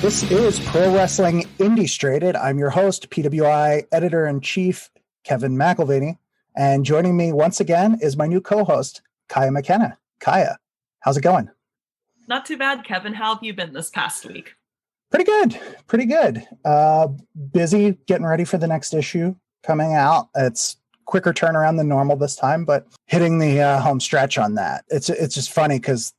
This is Pro Wrestling Indie. I'm your host, PWI Editor-in-Chief, Kevin McElvaney. And joining me once again is my new co-host, Kaia McKenna. Kaia, how's it going? Not too bad, Kevin. How have you been this past week? Pretty good. Busy getting ready for the next issue coming out. It's quicker turnaround than normal this time, but hitting the home stretch on that. It's just funny because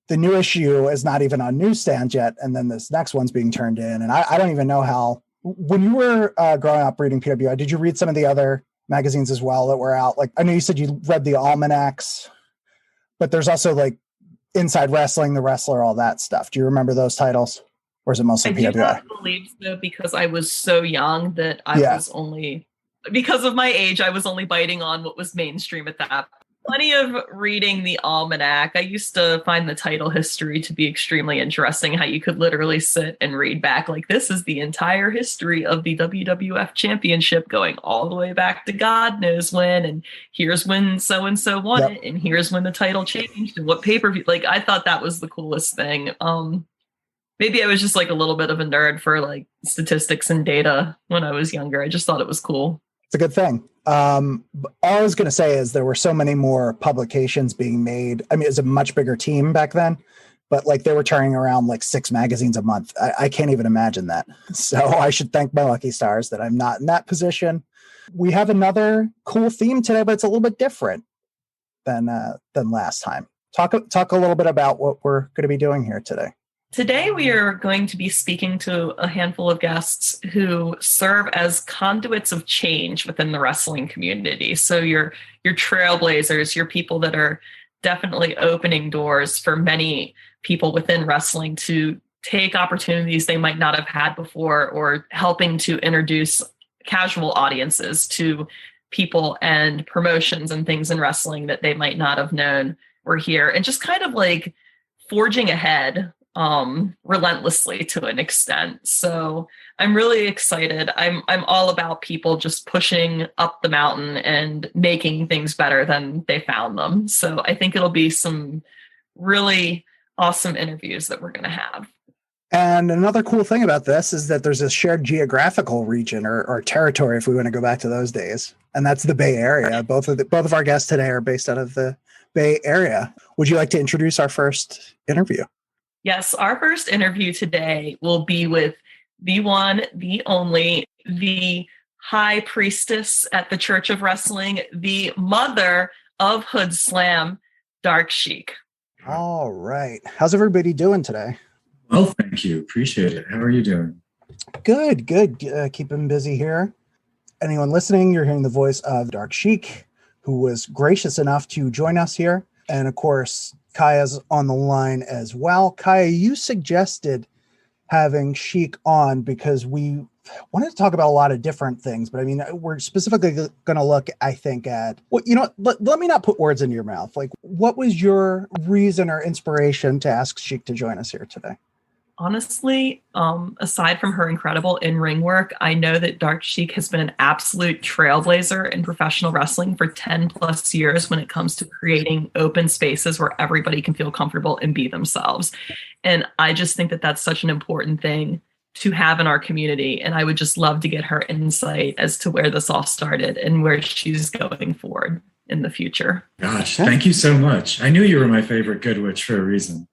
the new issue is not even on newsstands yet, and then this next one's being turned in. And I don't even know how. When you were growing up reading PWI, did you read some of the other magazines as well that were out? Like, I know you said you read the almanacs, but there's also like Inside Wrestling, The Wrestler, all that stuff. Do you remember those titles? Or is it mostly PWI? I do not believe so, because I was so young that I was only, because of my age, I was only biting on what was mainstream at that point. Plenty of reading the almanac. I used to find the title history to be extremely interesting, how you could literally sit and read back, like, this is the entire history of the WWF Championship going all the way back to God knows when, and here's when so-and-so won it, and here's when the title changed, and what pay-per-view. Like, I thought that was the coolest thing. Maybe I was just like a little bit of a nerd for like statistics and data when I was younger. I just thought it was cool. It's a good thing. All I was going to say is there were so many more publications being made. I mean, it was a much bigger team back then, but like they were turning around like 6 magazines a month. I can't even imagine that. So I should thank my lucky stars that I'm not in that position. We have another cool theme today, but it's a little bit different than last time. Talk a little bit about what we're going to be doing here today. Today, we are going to be speaking to a handful of guests who serve as conduits of change within the wrestling community. So your trailblazers, your people that are definitely opening doors for many people within wrestling to take opportunities they might not have had before, or helping to introduce casual audiences to people and promotions and things in wrestling that they might not have known were here, and just kind of like forging ahead relentlessly to an extent. So I'm really excited. I'm all about people just pushing up the mountain and making things better than they found them. So I think it'll be some really awesome interviews that we're going to have. And another cool thing about this is that there's a shared geographical region or territory, if we want to go back to those days. And that's the Bay Area. Both of our guests today are based out of the Bay Area. Would you like to introduce our first interview? Yes, our first interview today will be with the one, the only, the high priestess at the Church of Wrestling, the mother of Hood Slam, Dark Sheik. All right. How's everybody doing today? Well, thank you. Appreciate it. How are you doing? Good. Keeping busy here. Anyone listening, you're hearing the voice of Dark Sheik, who was gracious enough to join us here. And of course, Kaia's on the line as well. Kaia, you suggested having Sheik on because we wanted to talk about a lot of different things, but I mean, we're specifically going to look, I think, at what, let me not put words into your mouth. Like, what was your reason or inspiration to ask Sheik to join us here today? Honestly, aside from her incredible in-ring work, I know that Dark Sheik has been an absolute trailblazer in professional wrestling for 10 plus years when it comes to creating open spaces where everybody can feel comfortable and be themselves. And I just think that that's such an important thing to have in our community. And I would just love to get her insight as to where this all started and where she's going forward in the future. Gosh, thank you so much. I knew you were my favorite Good Witch for a reason.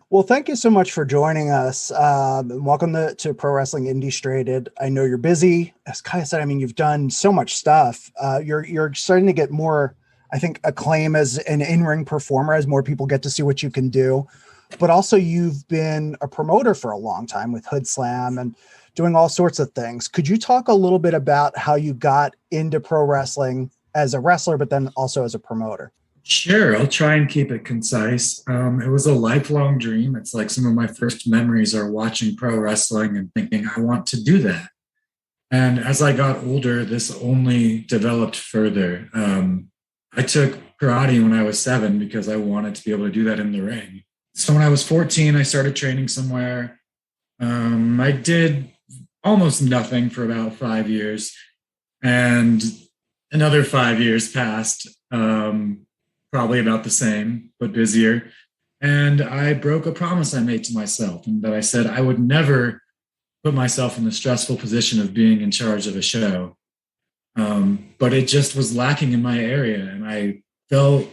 Well, thank you so much for joining us. Welcome to Pro Wrestling Indie. I know you're busy. As Kaia said, I mean, you've done so much stuff. You're starting to get more, I think, acclaim as an in-ring performer as more people get to see what you can do. But also you've been a promoter for a long time with Hood Slam and doing all sorts of things. Could you talk a little bit about how you got into pro wrestling as a wrestler, but then also as a promoter? Sure, I'll try and keep it concise. It was a lifelong dream. It's like some of my first memories are watching pro wrestling and thinking, I want to do that. And as I got older, this only developed further. I took karate when I was 7 because I wanted to be able to do that in the ring. So when I was 14, I started training somewhere. I did almost nothing for about 5 years. And another 5 years passed. Probably about the same, but busier. And I broke a promise I made to myself, and that I said I would never put myself in the stressful position of being in charge of a show. But it just was lacking in my area. And I felt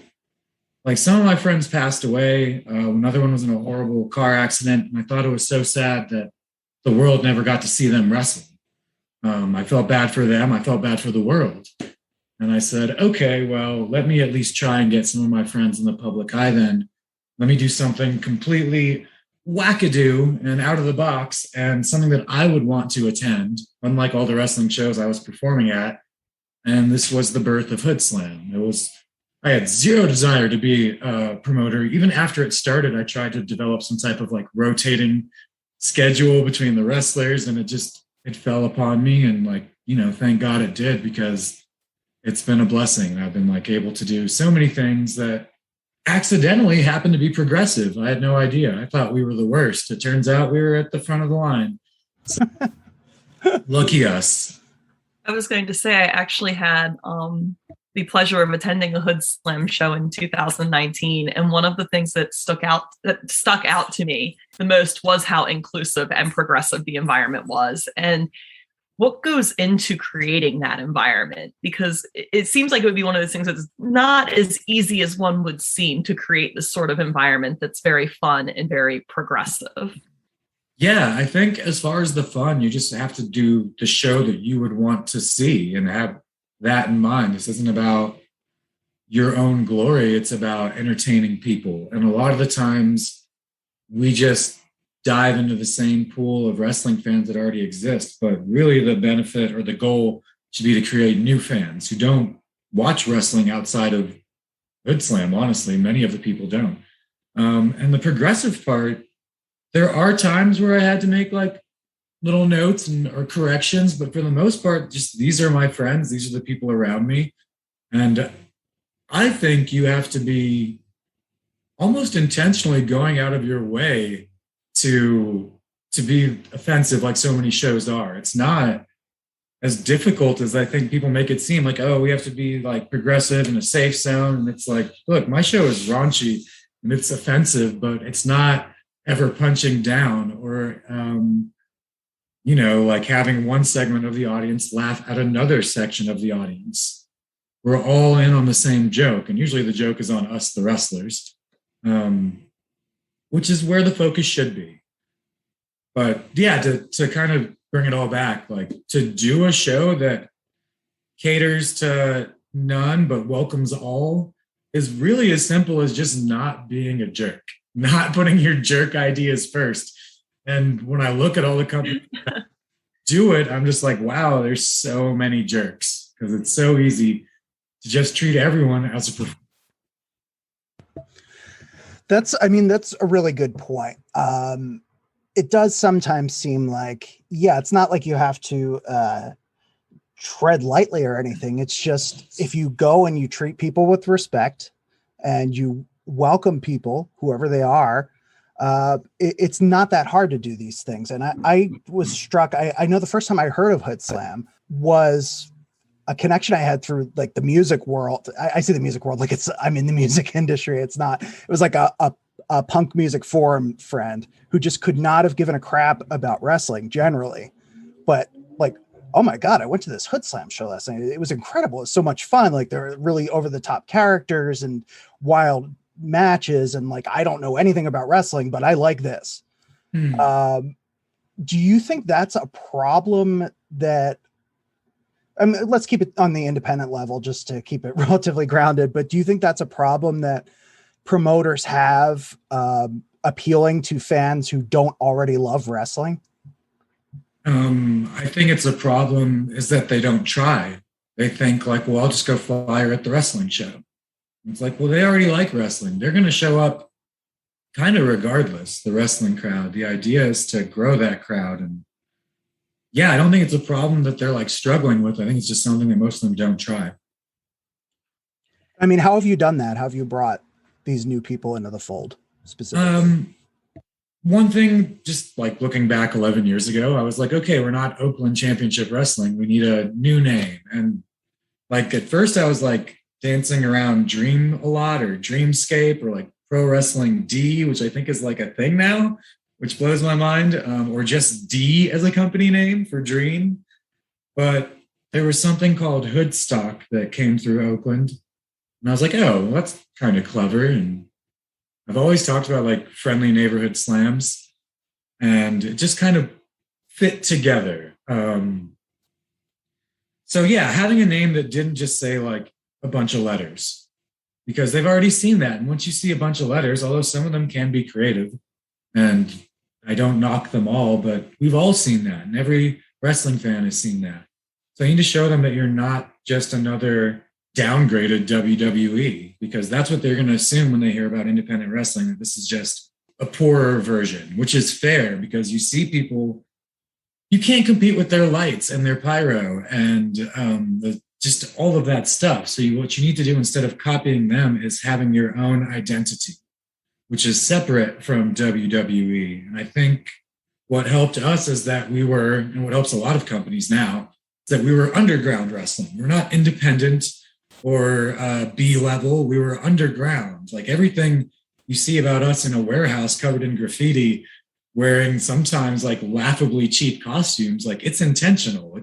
like some of my friends passed away. Another one was in a horrible car accident. And I thought it was so sad that the world never got to see them wrestle. I felt bad for them. I felt bad for the world. And I said, okay, well, let me at least try and get some of my friends in the public eye then. Let me do something completely wackadoo and out of the box and something that I would want to attend, unlike all the wrestling shows I was performing at. And this was the birth of Hood Slam. I had zero desire to be a promoter. Even after it started, I tried to develop some type of like rotating schedule between the wrestlers, and it fell upon me. And like, thank God it did, because it's been a blessing. I've been like able to do so many things that accidentally happened to be progressive. I had no idea. I thought we were the worst. It turns out we were at the front of the line. So, lucky us. I was going to say, I actually had the pleasure of attending a Hood Slam show in 2019. And one of the things that stuck out to me the most was how inclusive and progressive the environment was. And what goes into creating that environment? Because it seems like it would be one of those things that's not as easy as one would seem to create this sort of environment that's very fun and very progressive. Yeah, I think as far as the fun, you just have to do the show that you would want to see and have that in mind. This isn't about your own glory. It's about entertaining people. And a lot of the times we just dive into the same pool of wrestling fans that already exist. But really the benefit or the goal should be to create new fans who don't watch wrestling outside of Hood Slam. Honestly, many of the people don't. And the progressive part, there are times where I had to make like little notes or corrections, but for the most part, just these are my friends. These are the people around me. And I think you have to be almost intentionally going out of your way to be offensive like so many shows are. It's not as difficult as I think people make it seem, like, oh, we have to be like progressive in a safe zone. And it's like, look, my show is raunchy and it's offensive, but it's not ever punching down or, like having one segment of the audience laugh at another section of the audience. We're all in on the same joke. And usually the joke is on us, the wrestlers, which is where the focus should be. But yeah, to kind of bring it all back, like to do a show that caters to none but welcomes all is really as simple as just not being a jerk, not putting your jerk ideas first. And when I look at all the companies that do it, I'm just like, wow, there's so many jerks, because it's so easy to just treat everyone as a performer. That's a really good point. It does sometimes seem like, it's not like you have to tread lightly or anything. It's just, if you go and you treat people with respect and you welcome people, whoever they are, it's not that hard to do these things. And I was struck. I know the first time I heard of Hood Slam was a connection I had through like the music world. I see the music world like I'm in the music industry. It's not. It was like a punk music forum friend who just could not have given a crap about wrestling generally, but like, oh my God, I went to this Hood Slam show last night. It was incredible. It was so much fun. Like, there were really over the top characters and wild matches. And like, I don't know anything about wrestling, but I like this. Do you think that's a problem that, let's keep it on the independent level just to keep it relatively grounded, but do you think that's a problem that promoters have appealing to fans who don't already love wrestling? I think it's a problem is that they don't try. They think like, well, I'll just go flyer at the wrestling show. It's like, well, they already like wrestling. They're going to show up kind of regardless, the wrestling crowd. The idea is to grow that crowd. And yeah, I don't think it's a problem that they're like struggling with. I think it's just something that most of them don't try. I mean, how have you done that? How have you brought these new people into the fold specifically? One thing, just like looking back 11 years ago, I was like, okay, we're not Oakland Championship Wrestling. We need a new name. And like, at first I was like dancing around Dream a lot, or Dreamscape, or like Pro Wrestling D, which I think is like a thing now, which blows my mind, or just D as a company name for Dream. But there was something called Hoodstock that came through Oakland. And I was like, oh, well, that's kind of clever. And I've always talked about like friendly neighborhood slams, and it just kind of fit together. So yeah, having a name that didn't just say like a bunch of letters, because they've already seen that. And once you see a bunch of letters, although some of them can be creative, and I don't knock them all, but we've all seen that. And every wrestling fan has seen that. So you need to show them that you're not just another downgraded WWE, because that's what they're going to assume when they hear about independent wrestling, that this is just a poorer version, which is fair, because you see people, you can't compete with their lights and their pyro and just all of that stuff. So what you need to do instead of copying them is having your own identity, which is separate from WWE. And I think what helped us is that we were, and what helps a lot of companies now, is that we were underground wrestling. We're not independent or B-level. We were underground. Like everything you see about us in a warehouse covered in graffiti, wearing sometimes like laughably cheap costumes, like it's intentional.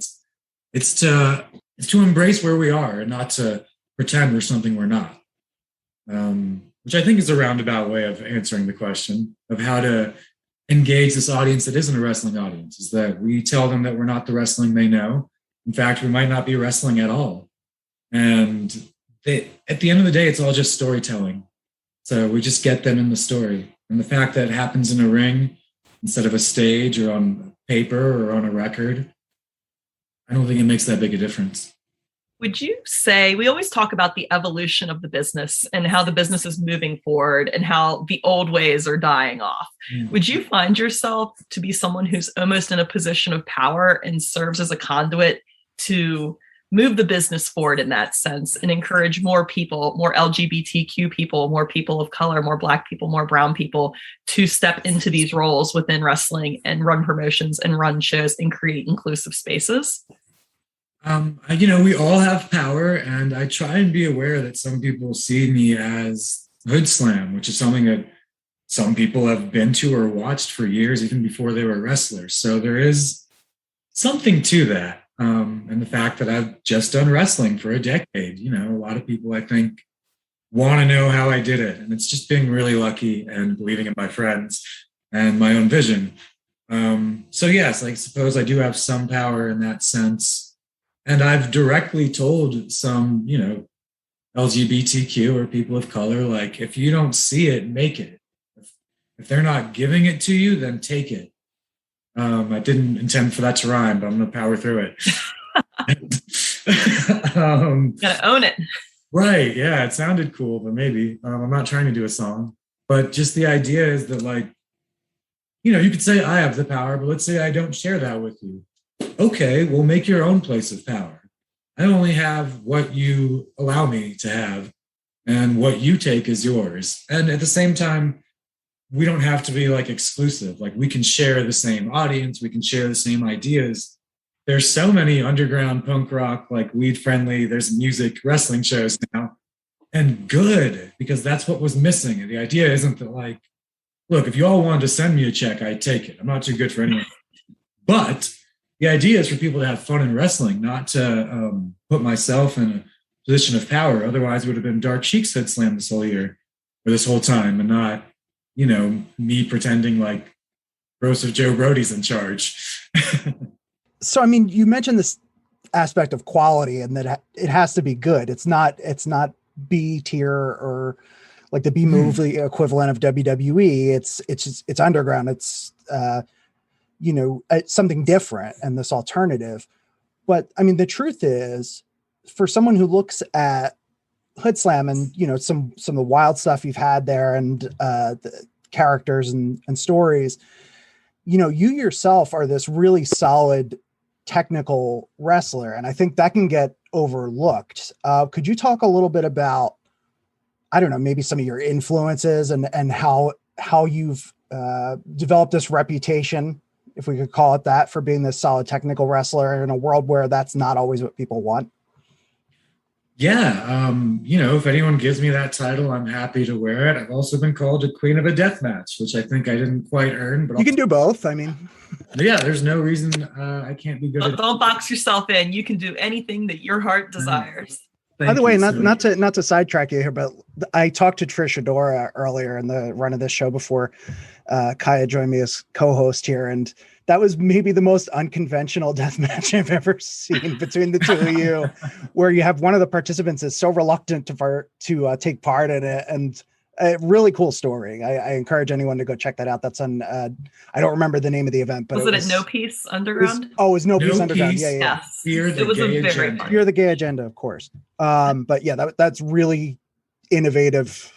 It's to embrace where we are and not to pretend we're something we're not. Which I think is a roundabout way of answering the question of how to engage this audience that isn't a wrestling audience, is that we tell them that we're not the wrestling they know. In fact, we might not be wrestling at all. And at the end of the day, it's all just storytelling. So we just get them in the story. And the fact that it happens in a ring instead of a stage or on paper or on a record, I don't think it makes that big a difference. Would you say, we always talk about the evolution of the business and how the business is moving forward and how the old ways are dying off. Mm-hmm. Would you find yourself to be someone who's almost in a position of power and serves as a conduit to move the business forward in that sense and encourage more people, more LGBTQ people, more people of color, more Black people, more brown people to step into these roles within wrestling and run promotions and run shows and create inclusive spaces? We all have power, and I try and be aware that some people see me as Hood Slam, which is something that some people have been to or watched for years, even before they were wrestlers. So there is something to that. And the fact that I've just done wrestling for a decade, a lot of people, I think, want to know how I did it. And it's just being really lucky and believing in my friends and my own vision. So yes, I suppose I do have some power in that sense. And I've directly told some, LGBTQ or people of color, like, if you don't see it, make it. If they're not giving it to you, then take it. I didn't intend for that to rhyme, but I'm going to power through it. Gotta own it. Right. Yeah. It sounded cool, but maybe I'm not trying to do a song, but just the idea is that, like, you could say I have the power, but let's say I don't share that with you. Okay, well, make your own place of power. I only have what you allow me to have, and what you take is yours. And at the same time, we don't have to be like exclusive. Like, we can share the same audience. We can share the same ideas. There's so many underground punk rock, like weed friendly, there's music, wrestling shows now, and good, because that's what was missing. And the idea isn't that, like, look, if you all wanted to send me a check, I'd take it. I'm not too good for anyone. But the idea is for people to have fun in wrestling, not to put myself in a position of power. Otherwise, it would have been Dark Sheik's Hood Slam this whole year or this whole time, and not, me pretending like Rosa Joe Brody's in charge. So, I mean, you mentioned this aspect of quality and that it has to be good. It's not B tier or like the B movie equivalent of WWE. It's underground. It's something different and this alternative. But I mean, the truth is, for someone who looks at Hood Slam and, some of the wild stuff you've had there and the characters and stories, you yourself are this really solid technical wrestler. And I think that can get overlooked. Could you talk a little bit about, I don't know, maybe some of your influences and how you've developed this reputation, if we could call it that, for being this solid technical wrestler in a world where that's not always what people want? Yeah, if anyone gives me that title, I'm happy to wear it. I've also been called a queen of a death match, which I think I didn't quite earn. But you can do both. I mean, yeah, there's no reason I can't be good at. Don't box yourself in. You can do anything that your heart desires. By the way, not to sidetrack you here, but I talked to Trish Adora earlier in the run of this show before Kaia joined me as co-host here, and that was maybe the most unconventional death match I've ever seen between the two of you, where you have one of the participants is so reluctant to take part in it, and a really cool story. I encourage anyone to go check that out. That's on. I don't remember the name of the event, but was it No Peace Underground? It was No Peace Underground. Yeah. Yes. It was a very fun. Fear the Gay Agenda, of course. But yeah, that's really innovative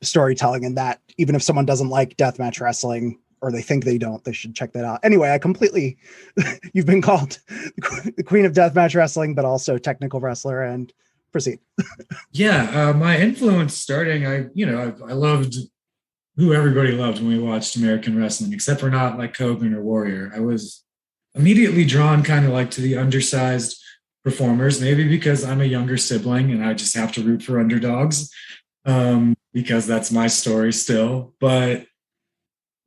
storytelling, and that even if someone doesn't like deathmatch wrestling or they think they don't, they should check that out. Anyway, you've been called the queen of deathmatch wrestling, but also technical wrestler, and proceed. Yeah, my influence starting, I loved who everybody loved when we watched American wrestling, except for not like Hogan or Warrior. I was immediately drawn kind of like to the undersized performers, maybe because I'm a younger sibling and I just have to root for underdogs, because that's my story still. But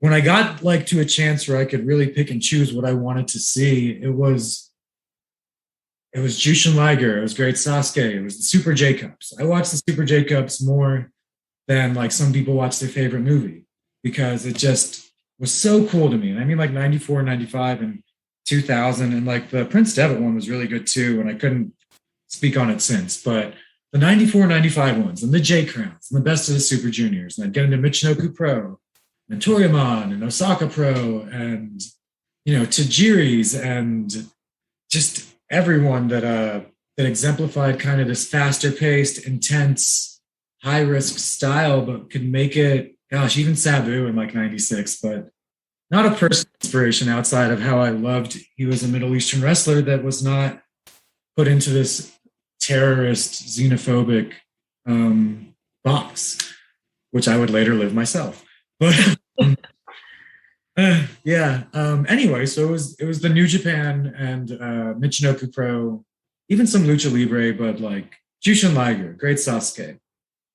when I got like to a chance where I could really pick and choose what I wanted to see, it was Jushin Liger, it was Great Sasuke, it was the Super J-Cups. I watched the Super J-Cups more than like some people watch their favorite movie, because it just was so cool to me. And I mean, like 94, 95, and 2000, and like the Prince Devitt one was really good too, and I couldn't speak on it since, but the 94, 95 ones, and the J-Crowns, and the best of the Super Juniors, and I'd get into Michinoku Pro, and Toryumon, and Osaka Pro, and, Tajiri's, and just everyone that exemplified kind of this faster paced, intense, high risk style, but could make it, gosh, even Sabu in like 96, but not a personal inspiration outside of how I loved he was a Middle Eastern wrestler that was not put into this terrorist, xenophobic box, which I would later live myself. But anyway, so it was the New Japan and Michinoku Pro, even some Lucha Libre, but like Jushin Liger, Great Sasuke,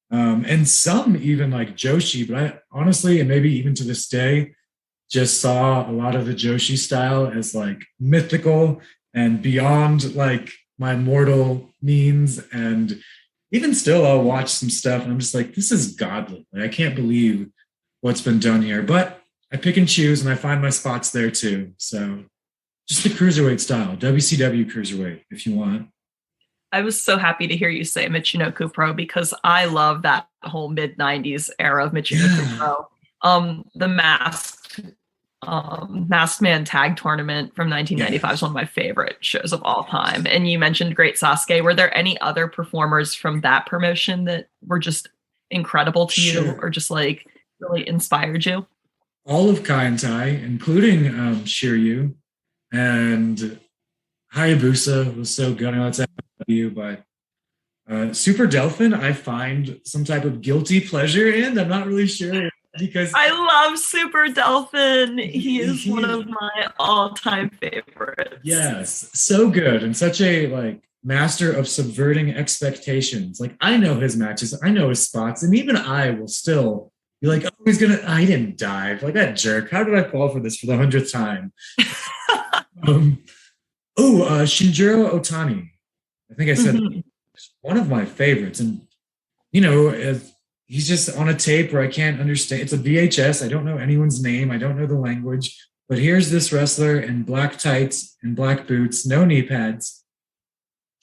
and some even like Joshi. But I honestly, and maybe even to this day, just saw a lot of the Joshi style as like mythical and beyond like my mortal means. And even still, I'll watch some stuff and I'm just like, this is godly. Like, I can't believe what's been done here. But I pick and choose, and I find my spots there too. So just the cruiserweight style, WCW cruiserweight, if you want. I was so happy to hear you say Michinoku Pro, because I love that whole mid-90s era of Michinoku Pro. The Masked Man Tag Tournament from 1995 is one of my favorite shows of all time. And you mentioned Great Sasuke. Were there any other performers from that promotion that were just incredible to you, or just like really inspired you? All of Kai and Tai, including Shiryu, and Hayabusa was so good. I know it's you, but Super Delphin, I find some type of guilty pleasure in. I'm not really sure, because I love Super Delphin. He is one of my all-time favorites. Yes, so good, and such a like master of subverting expectations. Like, I know his matches, I know his spots, and even I will still be like, oh, I didn't dive. Like, that jerk. How did I fall for this for the 100th time? Shinjiro Otani. I think I said one of my favorites. And, he's just on a tape where I can't understand. It's a VHS. I don't know anyone's name. I don't know the language. But here's this wrestler in black tights and black boots, no knee pads.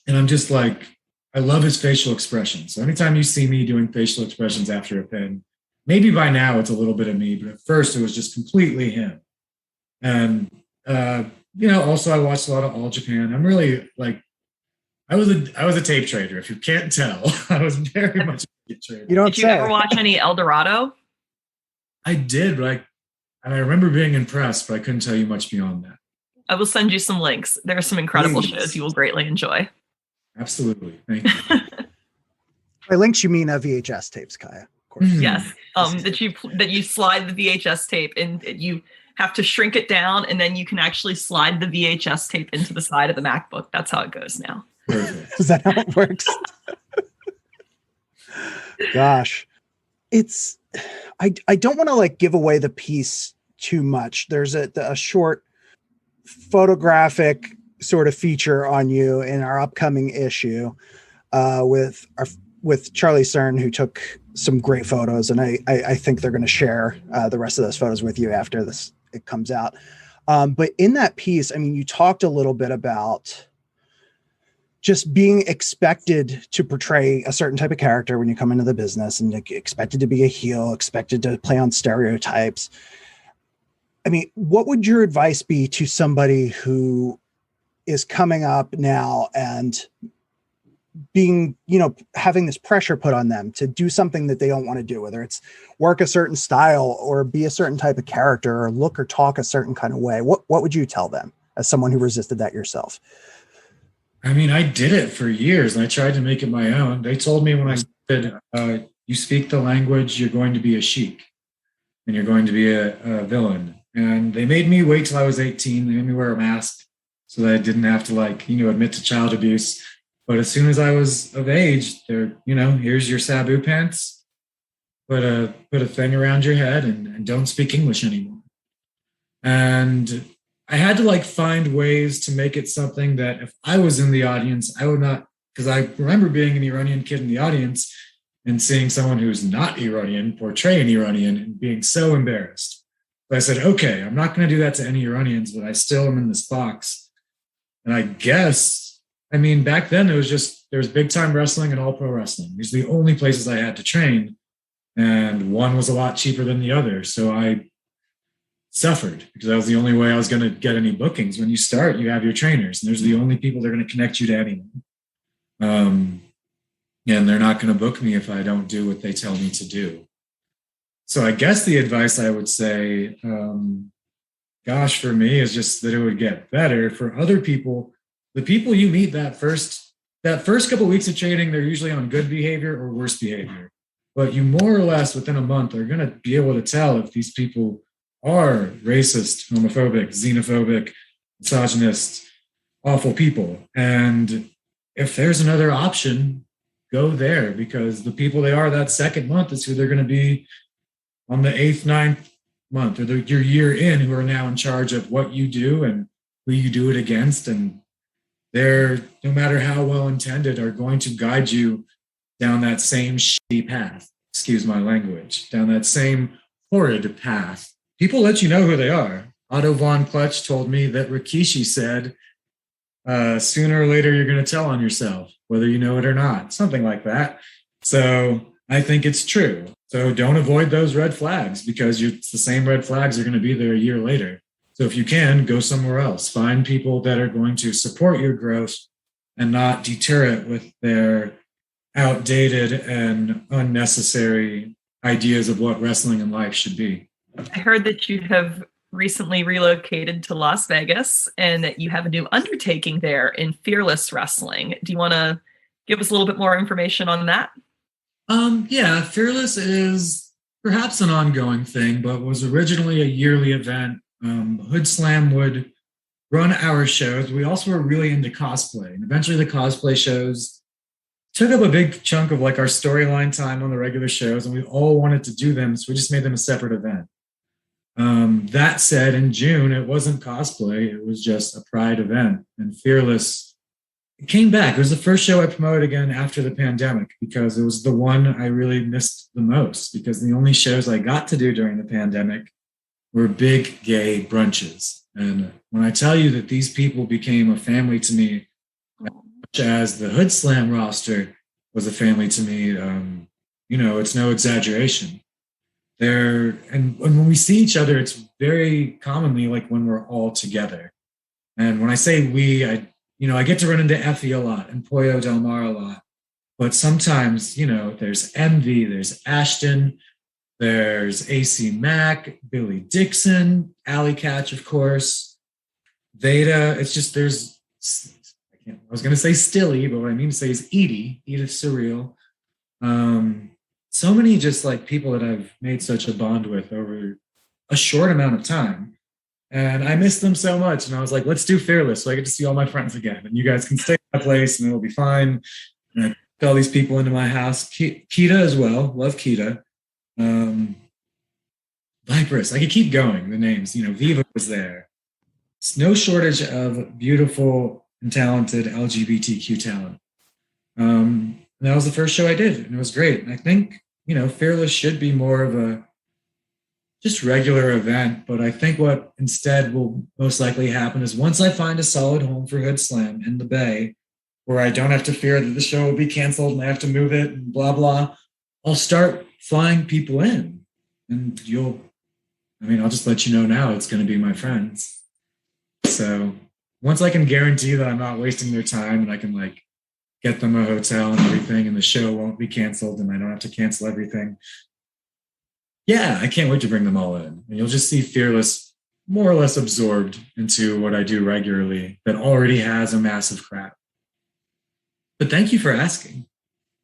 And I'm just like, I love his facial expression. So anytime you see me doing facial expressions after a pin, maybe by now it's a little bit of me, but at first it was just completely him. And, also I watched a lot of All Japan. I'm really like, I was a tape trader, if you can't tell. I was very much a tape trader. Did you ever watch any El Dorado? I did, and I remember being impressed, but I couldn't tell you much beyond that. I will send you some links. There are some incredible shows you will greatly enjoy. Absolutely. Thank you. By links, you mean VHS tapes, Kaia, of course. Yes. That you slide the VHS tape and you have to shrink it down, and then you can actually slide the VHS tape into the side of the MacBook. That's how it goes now. Perfect. Is that how it works? Gosh, I don't want to like give away the piece too much. There's a short photographic sort of feature on you in our upcoming issue with Charlie Cern, who took some great photos, and I think they're going to share the rest of those photos with you after it comes out. But in that piece, I mean, you talked a little bit about just being expected to portray a certain type of character when you come into the business, and expected to be a heel, expected to play on stereotypes. I mean, what would your advice be to somebody who is coming up now and being, having this pressure put on them to do something that they don't want to do, whether it's work a certain style or be a certain type of character or look or talk a certain kind of way? What would you tell them as someone who resisted that yourself? I mean, I did it for years and I tried to make it my own. They told me when I said, you speak the language, you're going to be a Sheik and you're going to be a villain. And they made me wait till I was 18. They made me wear a mask so that I didn't have to admit to child abuse. But as soon as I was of age, here's your Sabu pants, put a thing around your head and don't speak English anymore. And I had to find ways to make it something that if I was in the audience, I would not, because I remember being an Iranian kid in the audience and seeing someone who's not Iranian portray an Iranian and being so embarrassed. But I said, okay, I'm not going to do that to any Iranians, but I still am in this box. And I guess, back then there was big time wrestling and all pro wrestling. These are the only places I had to train. And one was a lot cheaper than the other. So I suffered because that was the only way I was going to get any bookings. When you start, you have your trainers, and there's the only people that are going to connect you to anyone. And they're not going to book me if I don't do what they tell me to do. So I guess the advice I would say, for me is just that it would get better. For other people, the people you meet that first couple of weeks of training, they're usually on good behavior or worse behavior. But you more or less within a month are going to be able to tell if these people are racist, homophobic, xenophobic, misogynist, awful people. And if there's another option, go there, because the people they are that second month is who they're going to be on the 8th, 9th month, or your year in, who are now in charge of what you do and who you do it against. And they're, no matter how well intended, are going to guide you down that same shitty path, excuse my language, down that same horrid path. People let you know who they are. Otto von Clutch told me that Rikishi said, sooner or later, you're going to tell on yourself, whether you know it or not, something like that. So I think it's true. So don't avoid those red flags, because it's the same red flags are going to be there a year later. So if you can, go somewhere else. Find people that are going to support your growth and not deter it with their outdated and unnecessary ideas of what wrestling and life should be. I heard that you have recently relocated to Las Vegas and that you have a new undertaking there in Fearless Wrestling. Do you want to give us a little bit more information on that? Yeah, Fearless is perhaps an ongoing thing, but was originally a yearly event. Hood Slam would run our shows. We also were really into cosplay, and eventually the cosplay shows took up a big chunk of our storyline time on the regular shows, and we all wanted to do them, so we just made them a separate event. That said, in June, it wasn't cosplay. It was just a Pride event. And Fearless, it came back. It was the first show I promoted again after the pandemic, because it was the one I really missed the most, because the only shows I got to do during the pandemic were big gay brunches. And when I tell you that these people became a family to me, as much as the Hood Slam roster was a family to me, it's no exaggeration. And when we see each other, it's very commonly when we're all together. And when I say we, I get to run into Effie a lot and Pollo Del Mar a lot. But sometimes, there's Envy, there's Ashton, there's AC Mack, Billy Dixon, Alley Catch, of course, Veda. It's just I was going to say Stilly, but what I mean to say is Edith Surreal. So many just people that I've made such a bond with over a short amount of time. And I miss them so much. And I was like, let's do Fearless so I get to see all my friends again. And you guys can stay at my place and it'll be fine. And all these people into my house. Kita as well. Love Kita. Viperous. I could keep going. The names, Viva was there. It's no shortage of beautiful and talented LGBTQ talent. And that was the first show I did, and it was great. And I think, Fearless should be more of a just regular event, but I think what instead will most likely happen is once I find a solid home for Hood Slam in the Bay, where I don't have to fear that the show will be canceled and I have to move it and blah, blah, I'll start flying people in. And I'll just let you know now, it's going to be my friends. So once I can guarantee that I'm not wasting their time and I can get them a hotel and everything and the show won't be canceled and I don't have to cancel everything. Yeah, I can't wait to bring them all in. And you'll just see Fearless more or less absorbed into what I do regularly that already has a massive crowd. But thank you for asking.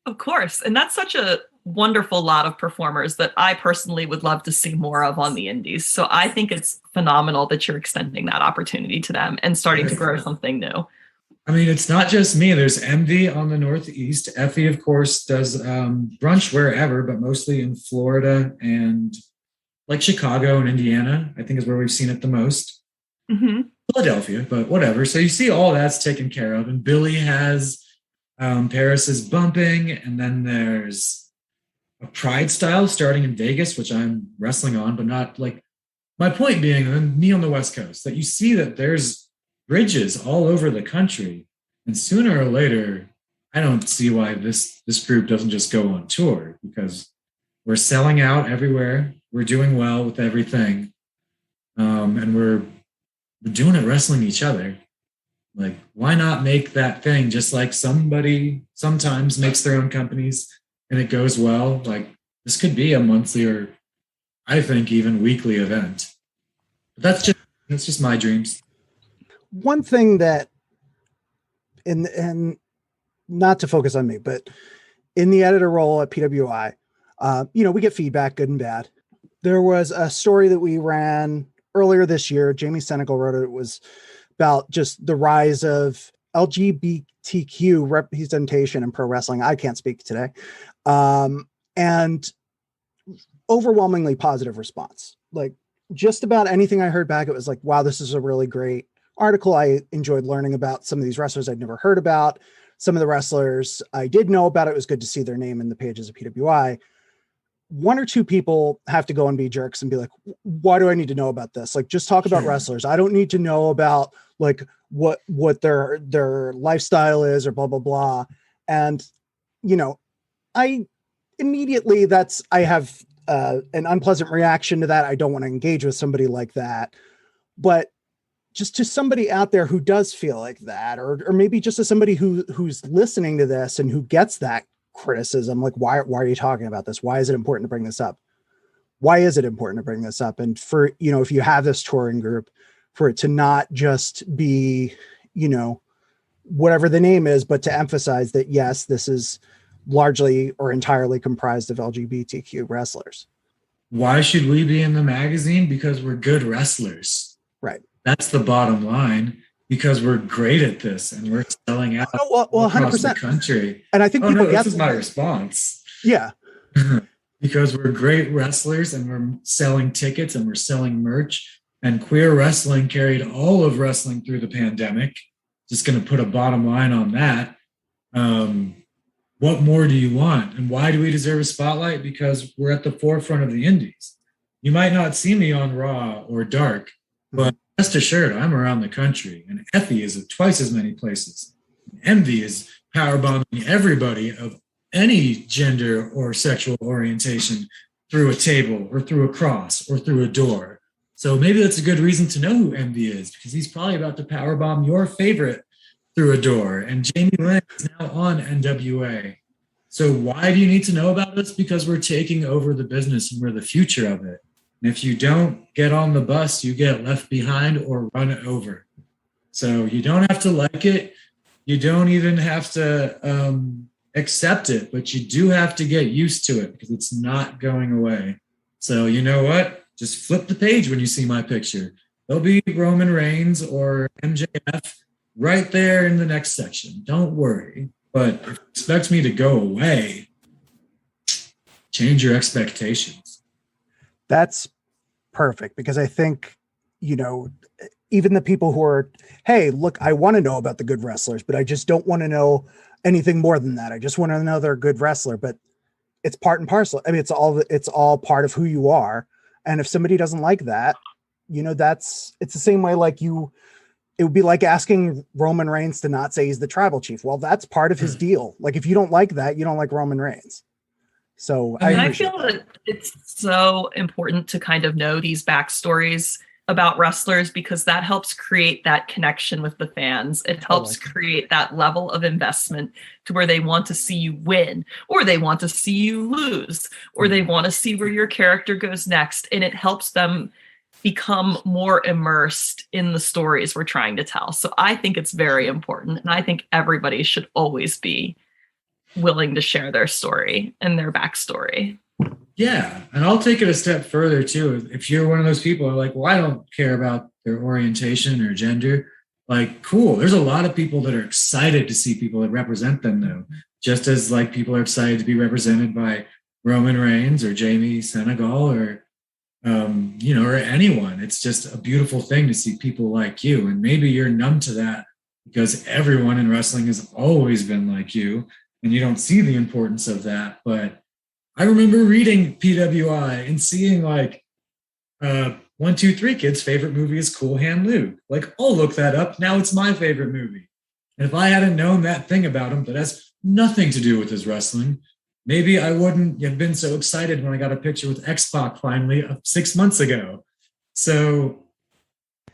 Of course. And that's such a wonderful lot of performers that I personally would love to see more of on the indies. So I think it's phenomenal that you're extending that opportunity to them and starting to grow something new. It's not just me. There's Envy on the Northeast. Effie, of course, does brunch wherever, but mostly in Florida and Chicago and Indiana, I think is where we've seen it the most. Mm-hmm. Philadelphia, but whatever. So you see all that's taken care of. And Billy has Paris is bumping. And then there's a Pride style starting in Vegas, which I'm wrestling on, but not my point being, me on the West Coast, that you see that there's bridges all over the country, and sooner or later I don't see why this group doesn't just go on tour, because we're selling out everywhere, we're doing well with everything, and we're doing it wrestling each other. Why not make that thing just like somebody sometimes makes their own companies and it goes well? This could be a monthly or I think even weekly event. But that's just my dreams. One thing that, and not to focus on me, but in the editor role at PWI, we get feedback, good and bad. There was a story that we ran earlier this year. Jamie Senegal wrote it. It was about just the rise of LGBTQ representation in pro wrestling. I can't speak today. And overwhelmingly positive response. Just about anything I heard back, it was wow, this is a really great article. I enjoyed learning about some of these wrestlers I'd never heard about. Some of the wrestlers I did know about. It was good to see their name in the pages of PWI. One or two people have to go and be jerks and be why do I need to know about this? Just talk about wrestlers. I don't need to know about what their lifestyle is or blah, blah, blah. And, I immediately I have an unpleasant reaction to that. I don't want to engage with somebody like that, but just to somebody out there who does feel like that, or maybe just as somebody who's listening to this and who gets that criticism, why are you talking about this? Why is it important to bring this up? Why is it important to bring this up? And for, if you have this touring group, for it to not just be, whatever the name is, but to emphasize that, yes, this is largely or entirely comprised of LGBTQ wrestlers. Why should we be in the magazine? Because we're good wrestlers. Right. That's the bottom line, because we're great at this and we're selling out well, across 100%. the country. And I think people this is my response. Yeah. Because we're great wrestlers and we're selling tickets and we're selling merch, and queer wrestling carried all of wrestling through the pandemic. Just going to put a bottom line on that. What more do you want? And why do we deserve a spotlight? Because we're at the forefront of the indies. You might not see me on Raw or Dark, but rest assured, I'm around the country, and Effie is at twice as many places. Envy is powerbombing everybody of any gender or sexual orientation through a table or through a cross or through a door. So maybe that's a good reason to know who Envy is, because he's probably about to powerbomb your favorite through a door. And Jamie Lynn is now on NWA. So why do you need to know about us? Because we're taking over the business and we're the future of it. And if you don't get on the bus, you get left behind or run over. So you don't have to like it. You don't even have to accept it, but you do have to get used to it, because it's not going away. So you know what? Just flip the page when you see my picture. There'll be Roman Reigns or MJF right there in the next section. Don't worry. But if you expect me to go away, change your expectations. That's perfect, because I think, even the people who are, hey, look, I want to know about the good wrestlers, but I just don't want to know anything more than that. I just want to know they're a good wrestler, but it's part and parcel. I mean, it's all part of who you are. And if somebody doesn't like that, it's the same way, like it would be like asking Roman Reigns to not say he's the tribal chief. Well, that's part of his deal. Like, if you don't like that, you don't like Roman Reigns. So I feel that it's so important to kind of know these backstories about wrestlers, because that helps create that connection with the fans. It helps create that level of investment to where they want to see you win, or they want to see you lose, or they want to see where your character goes next. And it helps them become more immersed in the stories we're trying to tell. So I think it's very important. And I think everybody should always be willing to share their story and their backstory. Yeah. And I'll take it a step further too. If you're one of those people who are like, well, I don't care about their orientation or gender, like, cool. There's a lot of people that are excited to see people that represent them, though. Just as like people are excited to be represented by Roman Reigns or Jamie Senegal or or anyone. It's just a beautiful thing to see people like you. And maybe you're numb to that because everyone in wrestling has always been like you and you don't see the importance of that. But I remember reading PWI and seeing like 1-2-3 Kid's favorite movie is Cool Hand Luke. Like, I'll look that up. Now it's my favorite movie. And if I hadn't known that thing about him that has nothing to do with his wrestling, maybe I wouldn't have been so excited when I got a picture with X-Pac finally 6 months ago. So,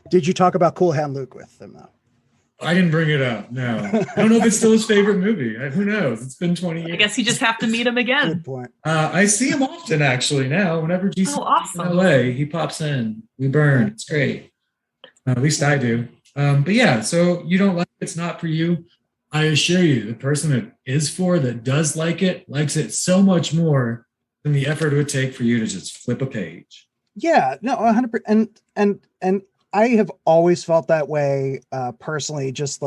did you talk about Cool Hand Luke with him, though? I didn't bring it up, no. I don't know if it's still his favorite movie. Who knows? It's been 20 years. I guess you just have to meet him again. Good point. I see him often, actually, now. Whenever GC awesome. in LA, he pops in. We burn. It's great. At least I do. But yeah, so you don't like it, it's not for you. I assure you, the person that is for, that does like it, likes it so much more than the effort it would take for you to just flip a page. Yeah, no, 100%. And I have always felt that way personally, just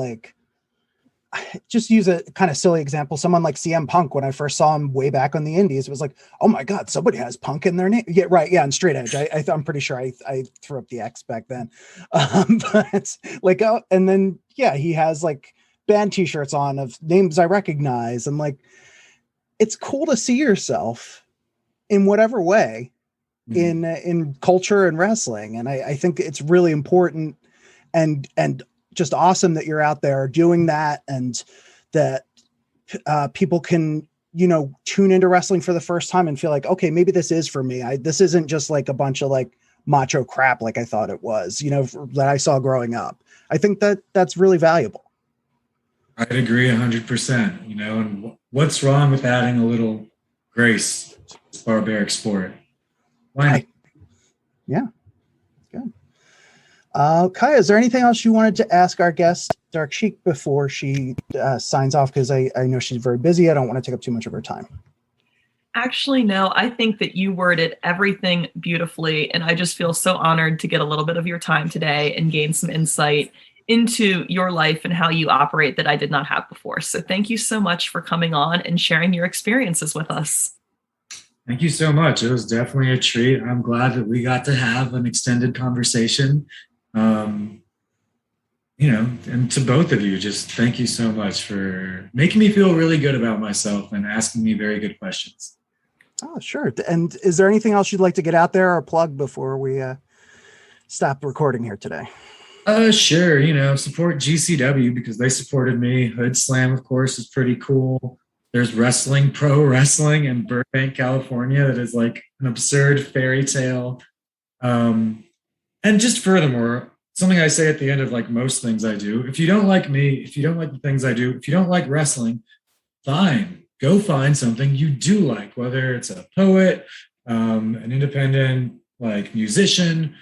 use a kind of silly example. Someone like CM Punk, when I first saw him way back on the indies, it was like, oh my God, somebody has Punk in their name. Yeah, right. Yeah, and Straight Edge. I'm pretty sure I threw up the X back then. But like, and then, yeah, he has like band t-shirts on of names I recognize. And like, it's cool to see yourself in whatever way in culture and wrestling. And I think it's really important and just awesome that you're out there doing that, and that people can, tune into wrestling for the first time and feel like, okay, maybe this is for me. This isn't just like a bunch of like macho crap like I thought it was, that I saw growing up. I think that's really valuable. I'd agree 100%, and what's wrong with adding a little grace to this barbaric sport? Why not? Yeah, good. Kaia, is there anything else you wanted to ask our guest, Dark Sheik, before she signs off? Because I know she's very busy. I don't want to take up too much of her time. Actually, no, I think that you worded everything beautifully. And I just feel so honored to get a little bit of your time today and gain some insight into your life and how you operate that I did not have before. So thank you so much for coming on and sharing your experiences with us. Thank you so much. It was definitely a treat. I'm glad that we got to have an extended conversation. And to both of you, just thank you so much for making me feel really good about myself and asking me very good questions. Oh, sure. And is there anything else you'd like to get out there or plug before we stop recording here today? Sure. Support GCW because they supported me. Hood Slam, of course, is pretty cool. There's pro wrestling in Burbank, California that is like an absurd fairy tale. And just furthermore, something I say at the end of like most things I do, if you don't like me, if you don't like the things I do, if you don't like wrestling, fine. Go find something you do like, whether it's a poet, an independent like musician.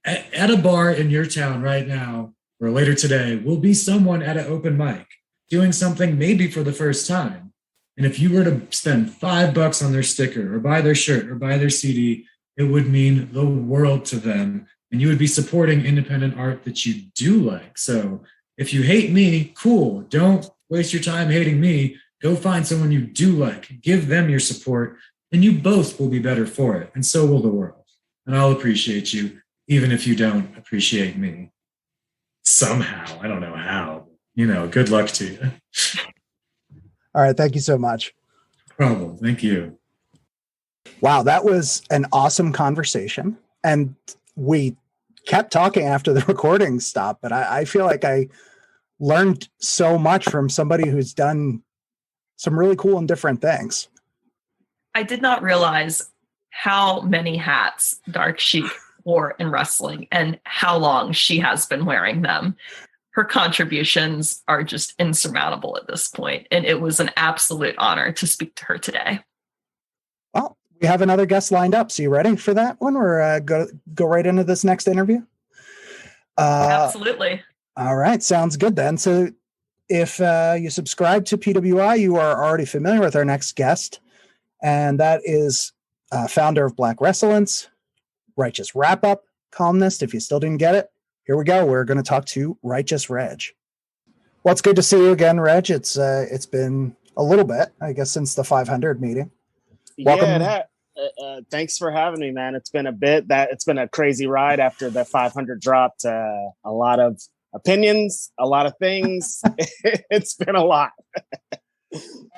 At a bar in your town right now or later today will be someone at an open mic doing something maybe for the first time. And if you were to spend $5 on their sticker or buy their shirt or buy their CD, it would mean the world to them. And you would be supporting independent art that you do like. So if you hate me, cool. Don't waste your time hating me. Go find someone you do like, give them your support, and you both will be better for it. And so will the world. And I'll appreciate you, even if you don't appreciate me. Somehow, I don't know how. Good luck to you. All right. Thank you so much. No problem. Thank you. Wow. That was an awesome conversation. And we kept talking after the recording stopped, but I feel like I learned so much from somebody who's done some really cool and different things. I did not realize how many hats Dark Sheik wore in wrestling and how long she has been wearing them. Her contributions are just insurmountable at this point, and it was an absolute honor to speak to her today. Well, we have another guest lined up. So you ready for that one? Or go right into this next interview? Absolutely. All right. Sounds good then. So if you subscribe to PWI, you are already familiar with our next guest, and that is founder of Black Wrecellence, Righteous Wrap-Up columnist. If you still didn't get it, here we go. We're going to talk to Righteous Reg. Well, it's good to see you again, Reg. It's been a little bit, I guess, since the 500 meeting. Welcome. Yeah, thanks for having me, man. It's been a bit. It's been a crazy ride after the 500 dropped. A lot of opinions, a lot of things. It's been a lot.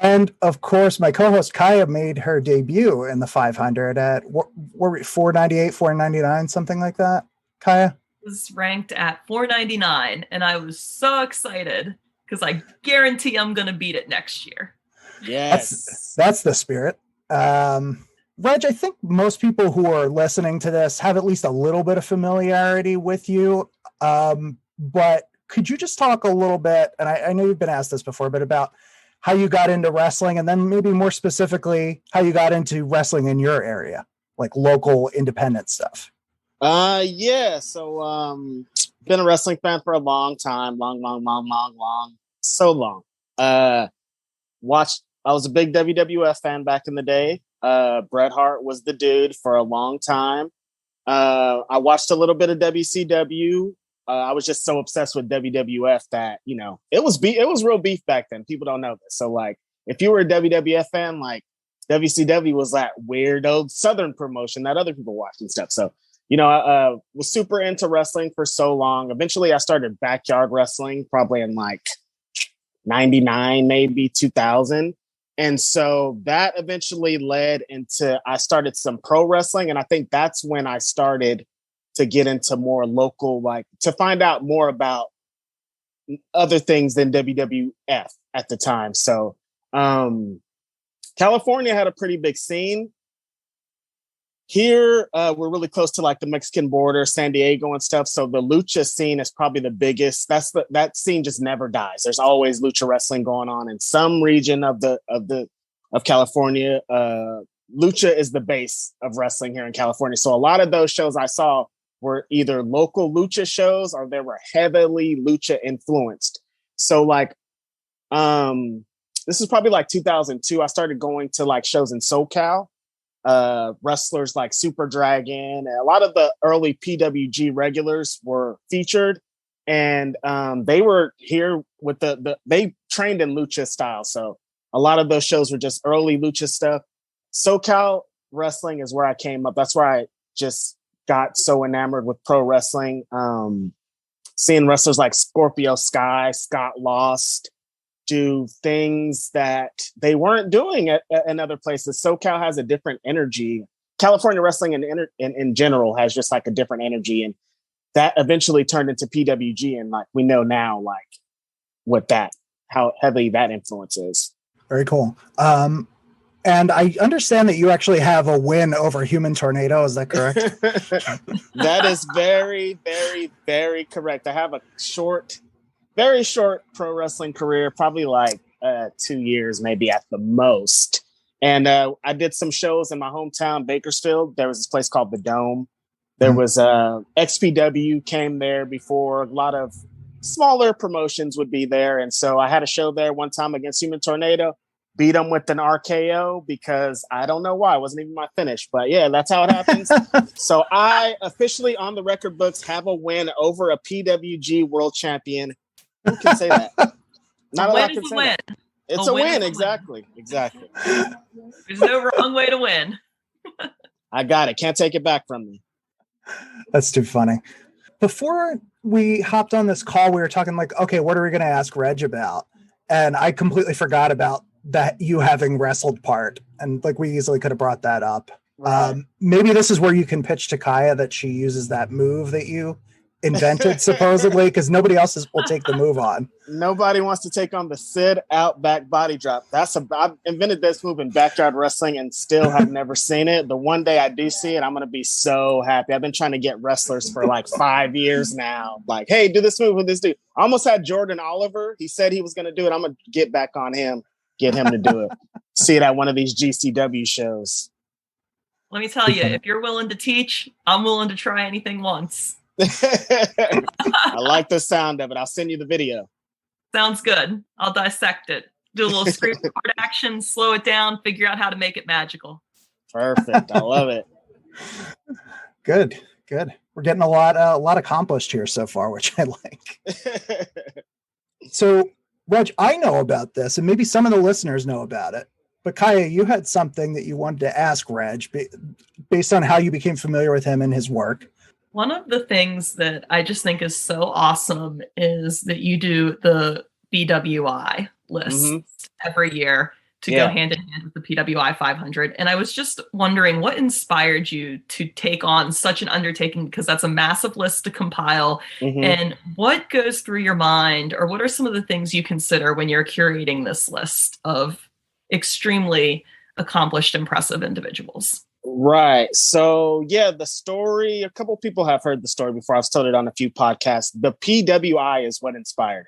And of course, my co-host Kaia made her debut in the 500 at 498, 499, something like that. Kaia was ranked at 499, and I was so excited because I guarantee I'm going to beat it next year. Yes, that's the spirit. Reg, I think most people who are listening to this have at least a little bit of familiarity with you. But could you just talk a little bit, and I know you've been asked this before, but about how you got into wrestling, and then maybe more specifically, how you got into wrestling in your area, like local independent stuff. Yeah. So, been a wrestling fan for a long time, so long. I was a big WWF fan back in the day. Bret Hart was the dude for a long time. I watched a little bit of WCW. I was just so obsessed with WWF that, it was real beef back then. People don't know this. So like, if you were a WWF fan, like WCW was that weird old Southern promotion that other people watched and stuff. So, I was super into wrestling for so long. Eventually I started backyard wrestling probably in like 99, maybe 2000. And so that eventually led into, I started some pro wrestling. And I think that's when I started to get into more local, like to find out more about other things than WWF at the time. So California had a pretty big scene. Here, we're really close to like the Mexican border, San Diego and stuff. So the lucha scene is probably the biggest. That scene just never dies. There's always lucha wrestling going on in some region of California. Lucha is the base of wrestling here in California. So a lot of those shows I saw were either local lucha shows or they were heavily lucha influenced. So like, this is probably like 2002. I started going to like shows in SoCal. Wrestlers like Super Dragon, and a lot of the early PWG regulars were featured, and they were here with they trained in lucha style. So a lot of those shows were just early lucha stuff. SoCal wrestling is where I came up. That's where I just got so enamored with pro wrestling. Seeing wrestlers like Scorpio Sky, Scott Lost do things that they weren't doing in other places. SoCal has a different energy. California wrestling in general has just like a different energy, and that eventually turned into PWG. And like we know now, like how heavy that influence is. Very cool. And I understand that you actually have a win over Human Tornado. Is that correct? That is very, very, very correct. I have a very short pro wrestling career, probably like 2 years, maybe at the most. And I did some shows in my hometown, Bakersfield. There was this place called The Dome. There was XPW came there before. A lot of smaller promotions would be there. And so I had a show there one time against Human Tornado, beat them with an RKO because I don't know why. It wasn't even my finish. But yeah, that's how it happens. So I officially on the record books have a win over a PWG world champion. Who can say that? Not a a win lot is can a say win. that. It's a win, exactly. There's no wrong way to win. I got it. Can't take it back from me. That's too funny. Before we hopped on this call, we were talking like, okay, what are we going to ask Reg about? And I completely forgot about that you having wrestled part. And like, we easily could have brought that up. Right. Maybe this is where you can pitch to Kaia that she uses that move that you invented supposedly, because nobody else will take the move on. Nobody wants to take on the sit out back body drop. I've invented this move in backyard wrestling and still have never seen it. The one day I do see it, I'm going to be so happy. I've been trying to get wrestlers for like 5 years now. Like, hey, do this move with this dude. I almost had Jordan Oliver. He said he was going to do it. I'm going to get back on him, get him to do it. See it at one of these GCW shows. Let me tell you, if you're willing to teach, I'm willing to try anything once. I like the sound of it. I'll send you the video. Sounds good. I'll dissect it. Do a little screen record action, slow it down, figure out how to make it magical. Perfect. I love it. Good. We're getting a lot accomplished here so far, which I like. So, Reg, I know about this, and maybe some of the listeners know about it. But Kaia, you had something that you wanted to ask Reg based on how you became familiar with him and his work. One of the things that I just think is so awesome is that you do the PWI list every year to go hand in hand with the PWI 500. And I was just wondering what inspired you to take on such an undertaking, because that's a massive list to compile. And what goes through your mind, or what are some of the things you consider when you're curating this list of extremely accomplished, impressive individuals? Right. So, the story, a couple people have heard the story before. I've told it on a few podcasts. The PWI is what inspired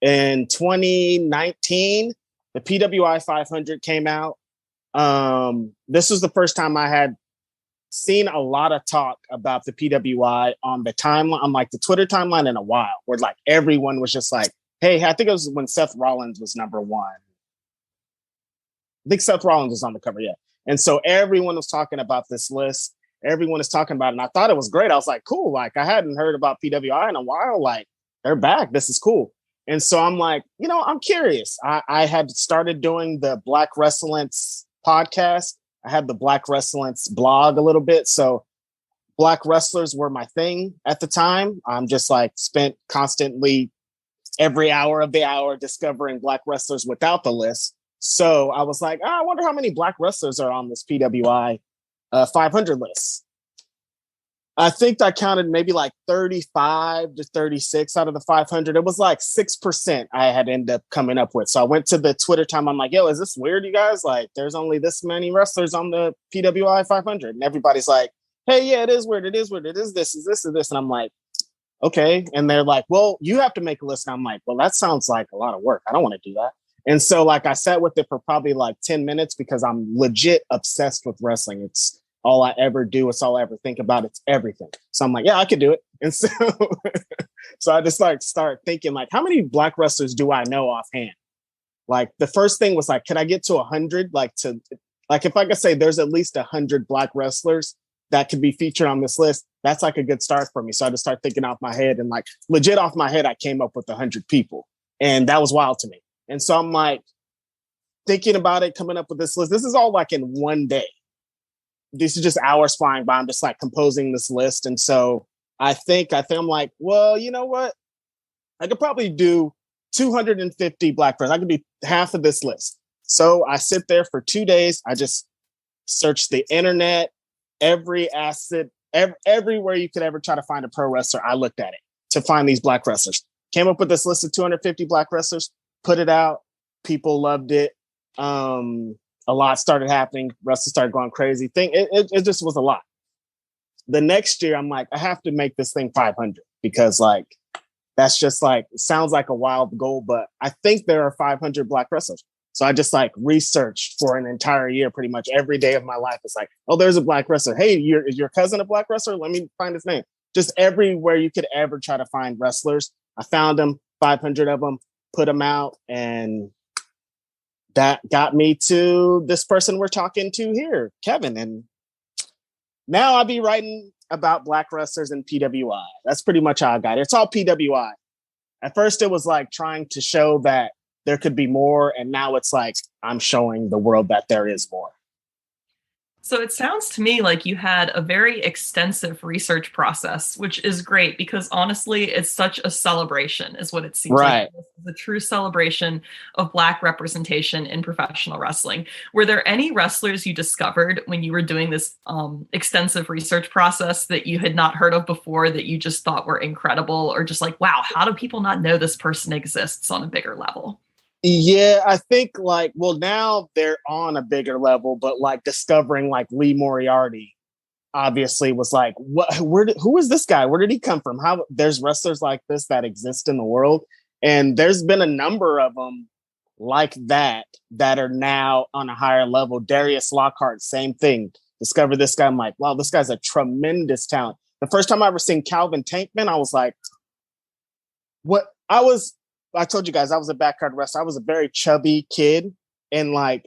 it. In 2019, the PWI 500 came out. This was the first time I had seen a lot of talk about the PWI on the timeline, on like the Twitter timeline in a while, where like everyone was just like, hey, I think it was when Seth Rollins was number one. I think Seth Rollins was on the cover, And so everyone was talking about this list. Everyone is talking about it. And I thought it was great. I was like, cool. Like, I hadn't heard about PWI in a while. Like, they're back. This is cool. And so I'm like, I'm curious. I had started doing the Black Wrecellence podcast. I had the Black Wrecellence blog a little bit. So Black wrestlers were my thing at the time. I'm just like spent constantly every hour of the hour discovering Black wrestlers without the list. So I was like, I wonder how many Black wrestlers are on this PWI 500 list. I think I counted maybe like 35 to 36 out of the 500. It was like 6% I had ended up coming up with. So I went to the Twitter time. I'm like, yo, is this weird, you guys? Like, there's only this many wrestlers on the PWI 500. And everybody's like, hey, yeah, it is weird. It is weird. It is this, is this, is this. And I'm like, okay. And they're like, well, you have to make a list. And I'm like, well, that sounds like a lot of work. I don't want to do that. And so like I sat with it for probably like 10 minutes because I'm legit obsessed with wrestling. It's all I ever do. It's all I ever think about. It's everything. So I'm like, yeah, I could do it. And so, I just like start thinking like, how many Black wrestlers do I know offhand? Like the first thing was like, can I get to 100? Like if I could say there's at least 100 Black wrestlers that could be featured on this list, that's like a good start for me. So I just start thinking off my head, and like legit off my head, I came up with 100 people, and that was wild to me. And so I'm like thinking about it, coming up with this list. This is all like in one day. This is just hours flying by. I'm just like composing this list. And so I think I'm like, well, you know what? I could probably do 250 Black wrestlers. I could do half of this list. So I sit there for 2 days. I just search the internet, every asset, everywhere you could ever try to find a pro wrestler. I looked at it to find these Black wrestlers. Came up with this list of 250 Black wrestlers. Put it out. People loved it. A lot started happening. Wrestlers started going crazy. It just was a lot. The next year, I'm like, I have to make this thing 500 because like, that's just like, sounds like a wild goal, but I think there are 500 Black wrestlers. So I just like researched for an entire year, pretty much every day of my life. It's like, oh, there's a Black wrestler. Hey, is your cousin a Black wrestler? Let me find his name. Just everywhere you could ever try to find wrestlers. I found them, 500 of them, put them out, and that got me to this person we're talking to here, Kevin. And now I'll be writing about Black wrestlers and PWI. That's pretty much how I got it. It's all PWI. At first, it was like trying to show that there could be more. And now it's like, I'm showing the world that there is more. So it sounds to me like you had a very extensive research process, which is great because honestly, it's such a celebration is what it seems like. This is a true celebration of Black representation in professional wrestling. Were there any wrestlers you discovered when you were doing this extensive research process that you had not heard of before that you just thought were incredible, or just like, wow, how do people not know this person exists on a bigger level? Yeah, I think like, well, now they're on a bigger level, but like discovering like Lee Moriarty obviously was like, what, who is this guy? Where did he come from? How there's wrestlers like this that exist in the world. And there's been a number of them like that are now on a higher level. Darius Lockhart, same thing. Discover this guy. I'm like, wow, this guy's a tremendous talent. The first time I ever seen Calvin Tankman, I was like, what? I told you guys I was a backcard wrestler. I was a very chubby kid, and like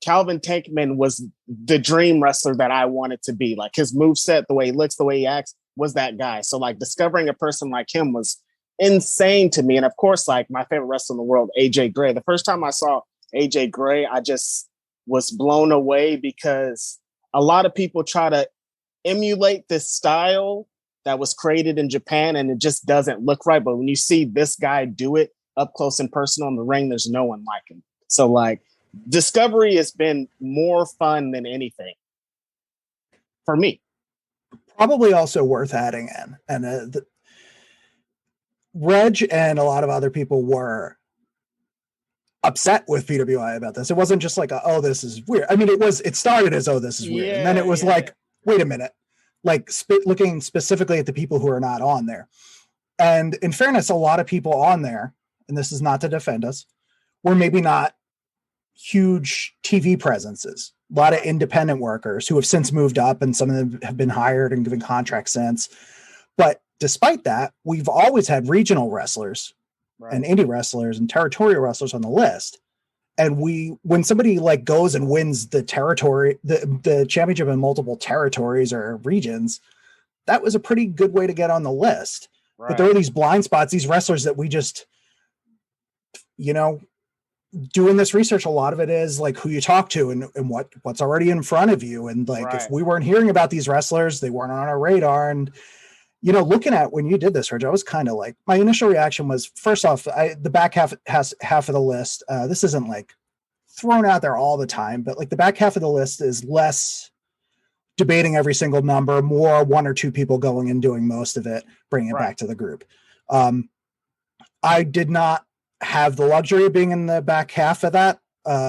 Calvin Tankman was the dream wrestler that I wanted to be. Like his moveset, the way he looks, the way he acts, was that guy. So like discovering a person like him was insane to me. And of course, like my favorite wrestler in the world, AJ Gray. The first time I saw AJ Gray, I just was blown away because a lot of people try to emulate this style that was created in Japan, and it just doesn't look right. But when you see this guy do it up close and personal in the ring, there's no one like him. So like Discovery has been more fun than anything for me. Probably also worth adding in. And Reg and a lot of other people were upset with PWI about this. It wasn't just like, oh, this is weird. I mean, it started as, oh, this is weird. And then it was like, wait a minute, like looking specifically at the people who are not on there. And in fairness, a lot of people on there, and this is not to defend us, were maybe not huge TV presences. A lot of independent workers who have since moved up, and some of them have been hired and given contracts since. But despite that, we've always had regional wrestlers and indie wrestlers and territorial wrestlers on the list. And when somebody like goes and wins the territory, the championship in multiple territories or regions, that was a pretty good way to get on the list. Right. But there are these blind spots, these wrestlers that we just, doing this research, a lot of it is like who you talk to and what's already in front of you. And like, if we weren't hearing about these wrestlers, they weren't on our radar. And, looking at when you did this, Reg, I was kind of like, my initial reaction was, first off, the back half of the list. This isn't like thrown out there all the time, but like the back half of the list is less debating every single number, more one or two people going and doing most of it, bringing it back to the group. I did not have the luxury of being in the back half of that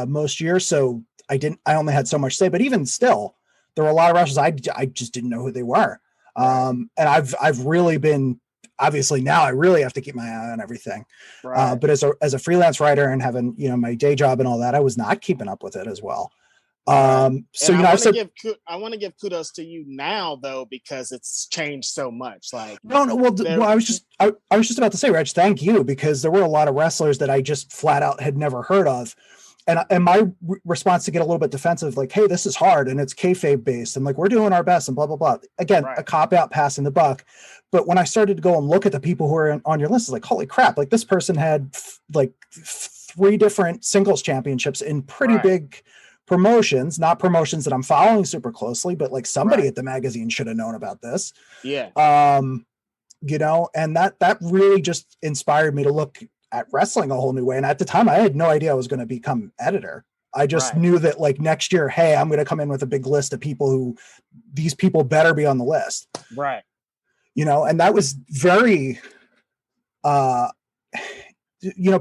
most years, so I only had so much to say. But even still, there were a lot of wrestlers I just didn't know who they were. And I've really been, obviously now I really have to keep my eye on everything. But as a freelance writer and having my day job and all that, I was not keeping up with it as well. So I want to give kudos to you now though, because it's changed so much. Like I was just about to say, Reg, thank you, because there were a lot of wrestlers that I just flat out had never heard of. And my response to get a little bit defensive, like, hey, this is hard and it's kayfabe based and like we're doing our best and blah blah blah. Again, a cop out, passing the buck. But when I started to go and look at the people who are on your list, it's like, holy crap! Like this person had like 3 different singles championships in pretty big promotions, not promotions that I'm following super closely, but like somebody at the magazine should have known about this. And that really just inspired me to look at wrestling a whole new way. And at the time I had no idea I was going to become editor. I just knew that like next year, hey, I'm going to come in with a big list of people who these people better be on the list. And that was very,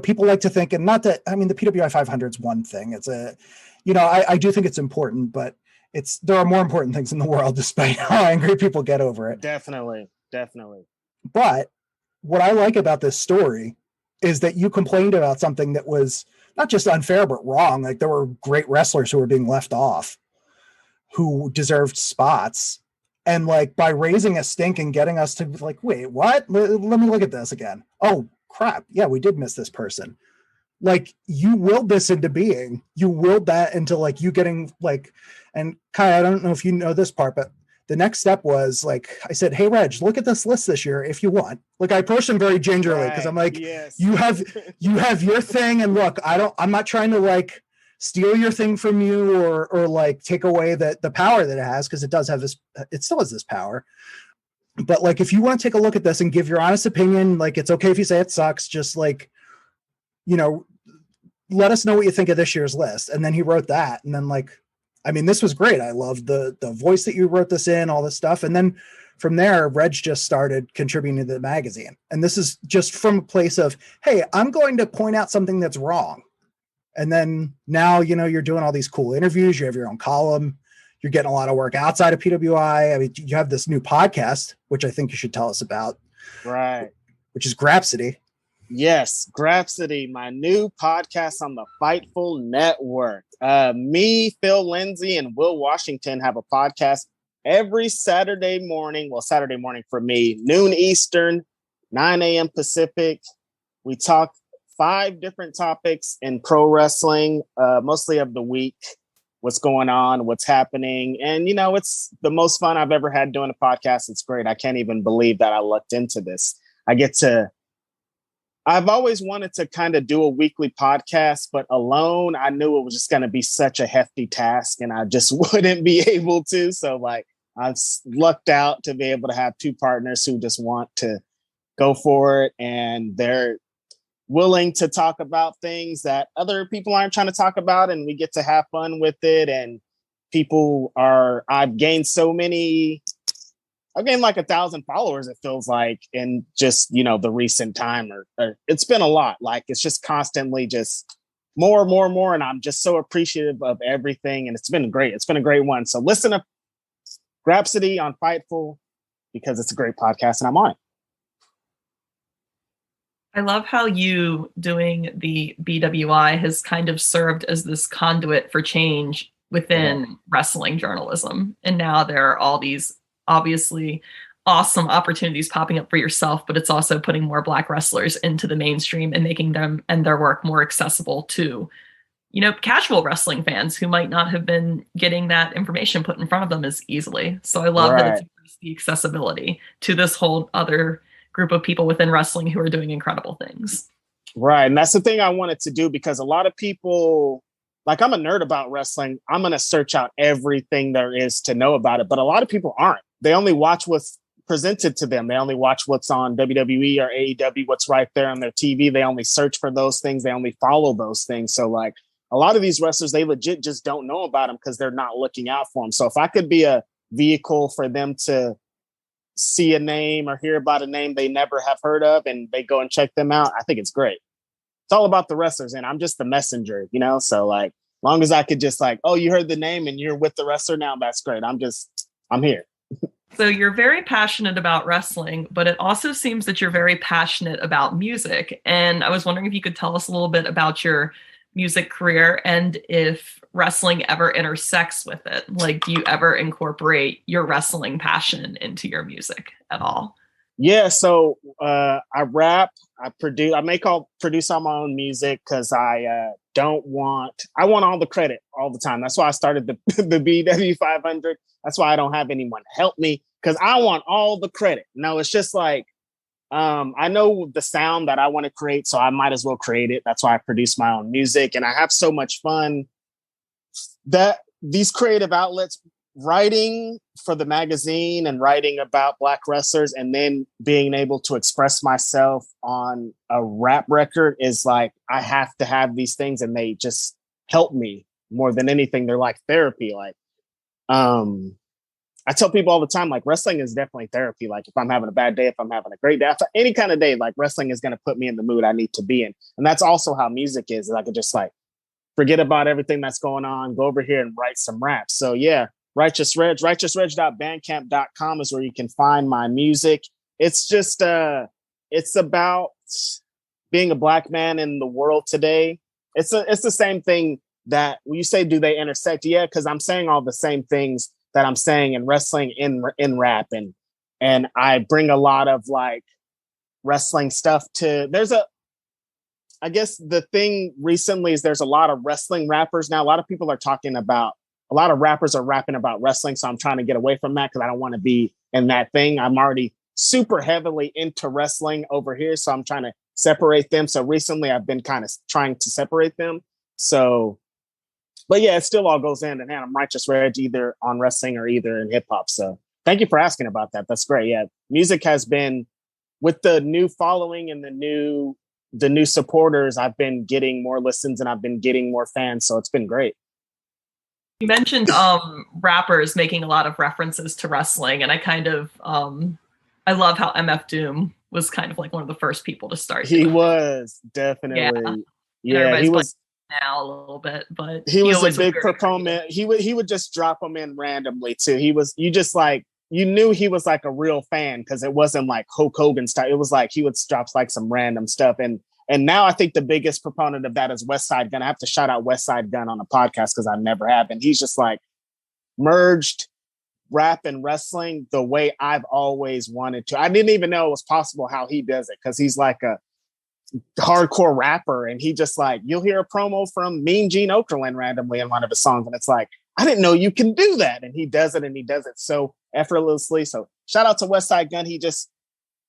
people like to think, and not that, I mean, the PWI 500 is one thing. It's I do think it's important, but there are more important things in the world, despite how angry people get over it. Definitely. But what I like about this story is that you complained about something that was not just unfair, but wrong. Like there were great wrestlers who were being left off, who deserved spots. And like by raising a stink and getting us to like, wait, what? Let me look at this again. Oh crap. Yeah, we did miss this person. Like you willed this into being, you willed that into like you getting like, and Kaia, I don't know if you know this part, but the next step was like, I said, hey, Reg, look at this list this year if you want. Like I approached him very gingerly because I'm like, you have your thing. And look, I'm not trying to like steal your thing from you or like take away the power that it has, because it still has this power. But like, if you want to take a look at this and give your honest opinion, like it's okay if you say it sucks, just like, let us know what you think of this year's list. And then he wrote that. And then like, I mean, this was great. I loved the voice that you wrote this in, all this stuff. And then from there, Reg just started contributing to the magazine. And this is just from a place of, hey, I'm going to point out something that's wrong. And then now, you're doing all these cool interviews. You have your own column. You're getting a lot of work outside of PWI. I mean, you have this new podcast, which I think you should tell us about. Right. Which is Grapsody. Yes, Grapsody, my new podcast on the Fightful Network. Me, Phil Lindsay, and Will Washington have a podcast every Saturday morning. Well, Saturday morning for me, noon Eastern, 9 a.m. Pacific. We talk 5 different topics in pro wrestling, mostly of the week, what's going on, what's happening. And, it's the most fun I've ever had doing a podcast. It's great. I can't even believe that I lucked into this. I've always wanted to kind of do a weekly podcast, but alone, I knew it was just going to be such a hefty task and I just wouldn't be able to. So like, I've lucked out to be able to have 2 partners who just want to go for it. And they're willing to talk about things that other people aren't trying to talk about. And we get to have fun with it. And I've gained like 1,000 followers, it feels like, in just, the recent time or it's been a lot. Like, it's just constantly just more and more and more. And I'm just so appreciative of everything. And it's been great. It's been a great one. So listen to Grapsody on Fightful because it's a great podcast and I'm on it. I love how you doing the BWI has kind of served as this conduit for change within wrestling journalism. And now there are all these obviously awesome opportunities popping up for yourself, but it's also putting more Black wrestlers into the mainstream and making them and their work more accessible to, casual wrestling fans who might not have been getting that information put in front of them as easily. So I love that it's increased the accessibility to this whole other group of people within wrestling who are doing incredible things. Right. And that's the thing I wanted to do, because a lot of people, like, I'm a nerd about wrestling. I'm going to search out everything there is to know about it. But a lot of people aren't. They only watch what's presented to them. They only watch what's on WWE or AEW, what's right there on their TV. They only search for those things. They only follow those things. So like a lot of these wrestlers, they legit just don't know about them because they're not looking out for them. So if I could be a vehicle for them to see a name or hear about a name they never have heard of and they go and check them out, I think it's great. It's all about the wrestlers and I'm just the messenger, So like, long as I could just like, oh, you heard the name and you're with the wrestler now, that's great. I'm here. So you're very passionate about wrestling, but it also seems that you're very passionate about music. And I was wondering if you could tell us a little bit about your music career and if wrestling ever intersects with it. Like, do you ever incorporate your wrestling passion into your music at all? Yeah, so I rap, I produce all my own music because I want all the credit all the time. That's why I started the BW 500. That's why I don't have anyone help me, because I want all the credit. No, it's just like, I know the sound that I want to create, so I might as well create it. That's why I produce my own music. And I have so much fun that these creative outlets, writing for the magazine and writing about Black wrestlers and then being able to express myself on a rap record is like, I have to have these things and they just help me more than anything. They're like therapy. Like, I tell people all the time, like, wrestling is definitely therapy. Like, if I'm having a bad day, if I'm having a great day, any kind of day, like, wrestling is going to put me in the mood I need to be in. And that's also how music is. I could just like forget about everything that's going on, go over here and write some raps. So yeah, Righteous Reg, righteousreg.bandcamp.com is where you can find my music. It's just, it's about being a Black man in the world today. It's the same thing that when you say, do they intersect? Yeah, because I'm saying all the same things that I'm saying in wrestling in rap. And I bring a lot of like wrestling stuff I guess the thing recently is there's a lot of wrestling rappers now. A lot of people are talking about, a lot of rappers are rapping about wrestling. So I'm trying to get away from that because I don't want to be in that thing. I'm already super heavily into wrestling over here. So I'm trying to separate them. So recently I've been kind of trying to separate them. So, but yeah, it still all goes hand in hand. I'm Righteous Reg either on wrestling or either in hip hop. So thank you for asking about that. That's great. Yeah. Music has been, with the new following and the new supporters, I've been getting more listens and I've been getting more fans. So it's been great. You mentioned rappers making a lot of references to wrestling, and I kind of I love how MF Doom was kind of like one of the first people to start. He was definitely, yeah. He was now a little bit, but he was a big proponent. He would just drop them in randomly too. You knew he was like a real fan because it wasn't like Hulk Hogan style. It was like he would drop like some random stuff. And now I think the biggest proponent of that is Westside Gun. I have to shout out Westside Gun on a podcast because I never have. And he's just like merged rap and wrestling the way I've always wanted to. I didn't even know it was possible how he does it because he's like a hardcore rapper. And he just like, you'll hear a promo from Mean Gene Okerlund randomly in one of his songs. And it's like, I didn't know you can do that. And he does it, and he does it so effortlessly. So shout out to Westside Gun. He just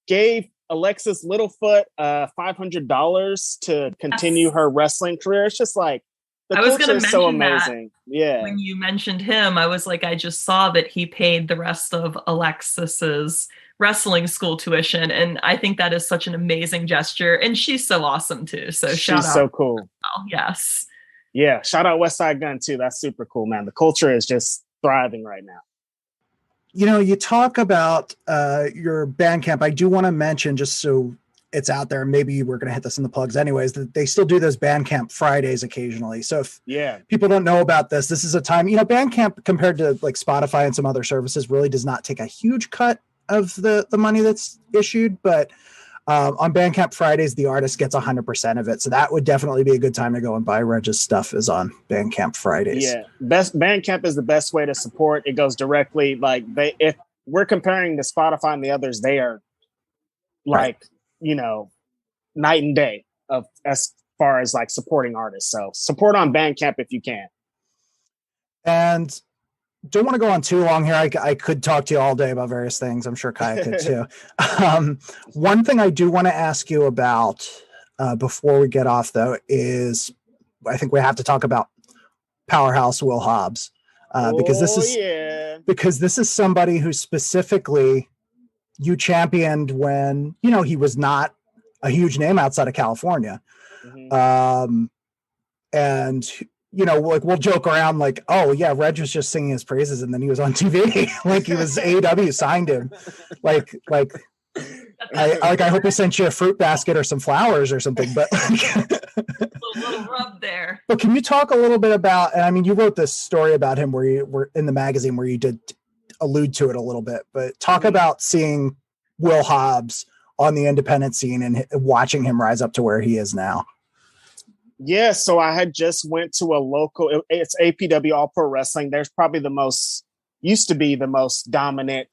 gave Alexis Littlefoot $500 to continue her wrestling career. It's just like, the culture is so amazing. Yeah. When you mentioned him, I was like, I just saw that he paid the rest of Alexis's wrestling school tuition. And I think that is such an amazing gesture. And she's so awesome too. So shout out. She's so cool. Oh, yes. Yeah. Shout out Westside Gun too. That's super cool, man. The culture is just thriving right now. You know, you talk about your Bandcamp. I do want to mention, just so it's out there, maybe we're going to hit this in the plugs anyways, that they still do those Bandcamp Fridays occasionally. So if people don't know about this, this is a time, you know, Bandcamp compared to like Spotify and some other services really does not take a huge cut of the money that's issued. But on Bandcamp Fridays, the artist gets 100% of it. So that would definitely be a good time to go and buy Reg's stuff is on Bandcamp Fridays. Yeah. Bandcamp is the best way to support. It goes directly, like if we're comparing to Spotify and the others, they are like, you know, night and day of as far as like supporting artists. So support on Bandcamp if you can. And don't want to go on too long here. I could talk to you all day about various things. I'm sure Kaia could too. One thing I do want to ask you about before we get off, though, is I think we have to talk about Powerhouse Will Hobbs because this is somebody who specifically you championed when, you know, he was not a huge name outside of California. Mm-hmm. And you know, like we'll joke around like, oh yeah, Reg was just singing his praises and then he was on TV. Like he was AEW signed him. I hope he sent you a fruit basket or some flowers or something, but little rub there. But can you talk a little bit about, and I mean, you wrote this story about him where you were in the magazine where you did allude to it a little bit, but talk about seeing Will Hobbs on the independent scene and watching him rise up to where he is now. Yeah, so I had just went to a local, it's APW All Pro Wrestling. There's probably used to be the most dominant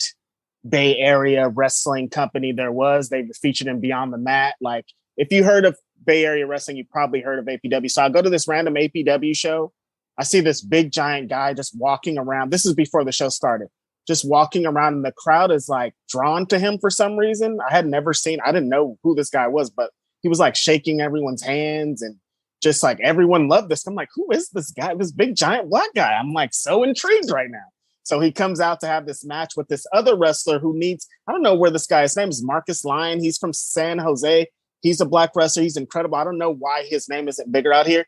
Bay Area wrestling company there was. They were featured in Beyond the Mat. Like, if you heard of Bay Area wrestling, you probably heard of APW. So I go to this random APW show. I see this big giant guy just walking around. This is before the show started. Just walking around, and the crowd is like drawn to him for some reason. I didn't know who this guy was, but he was like shaking everyone's hands and just like everyone loved this. I'm like, who is this guy? This big giant black guy. I'm like so intrigued right now. So he comes out to have this match with this other wrestler who I don't know where this guy, his name is Marcus Lyon. He's from San Jose. He's a black wrestler. He's incredible. I don't know why his name isn't bigger out here.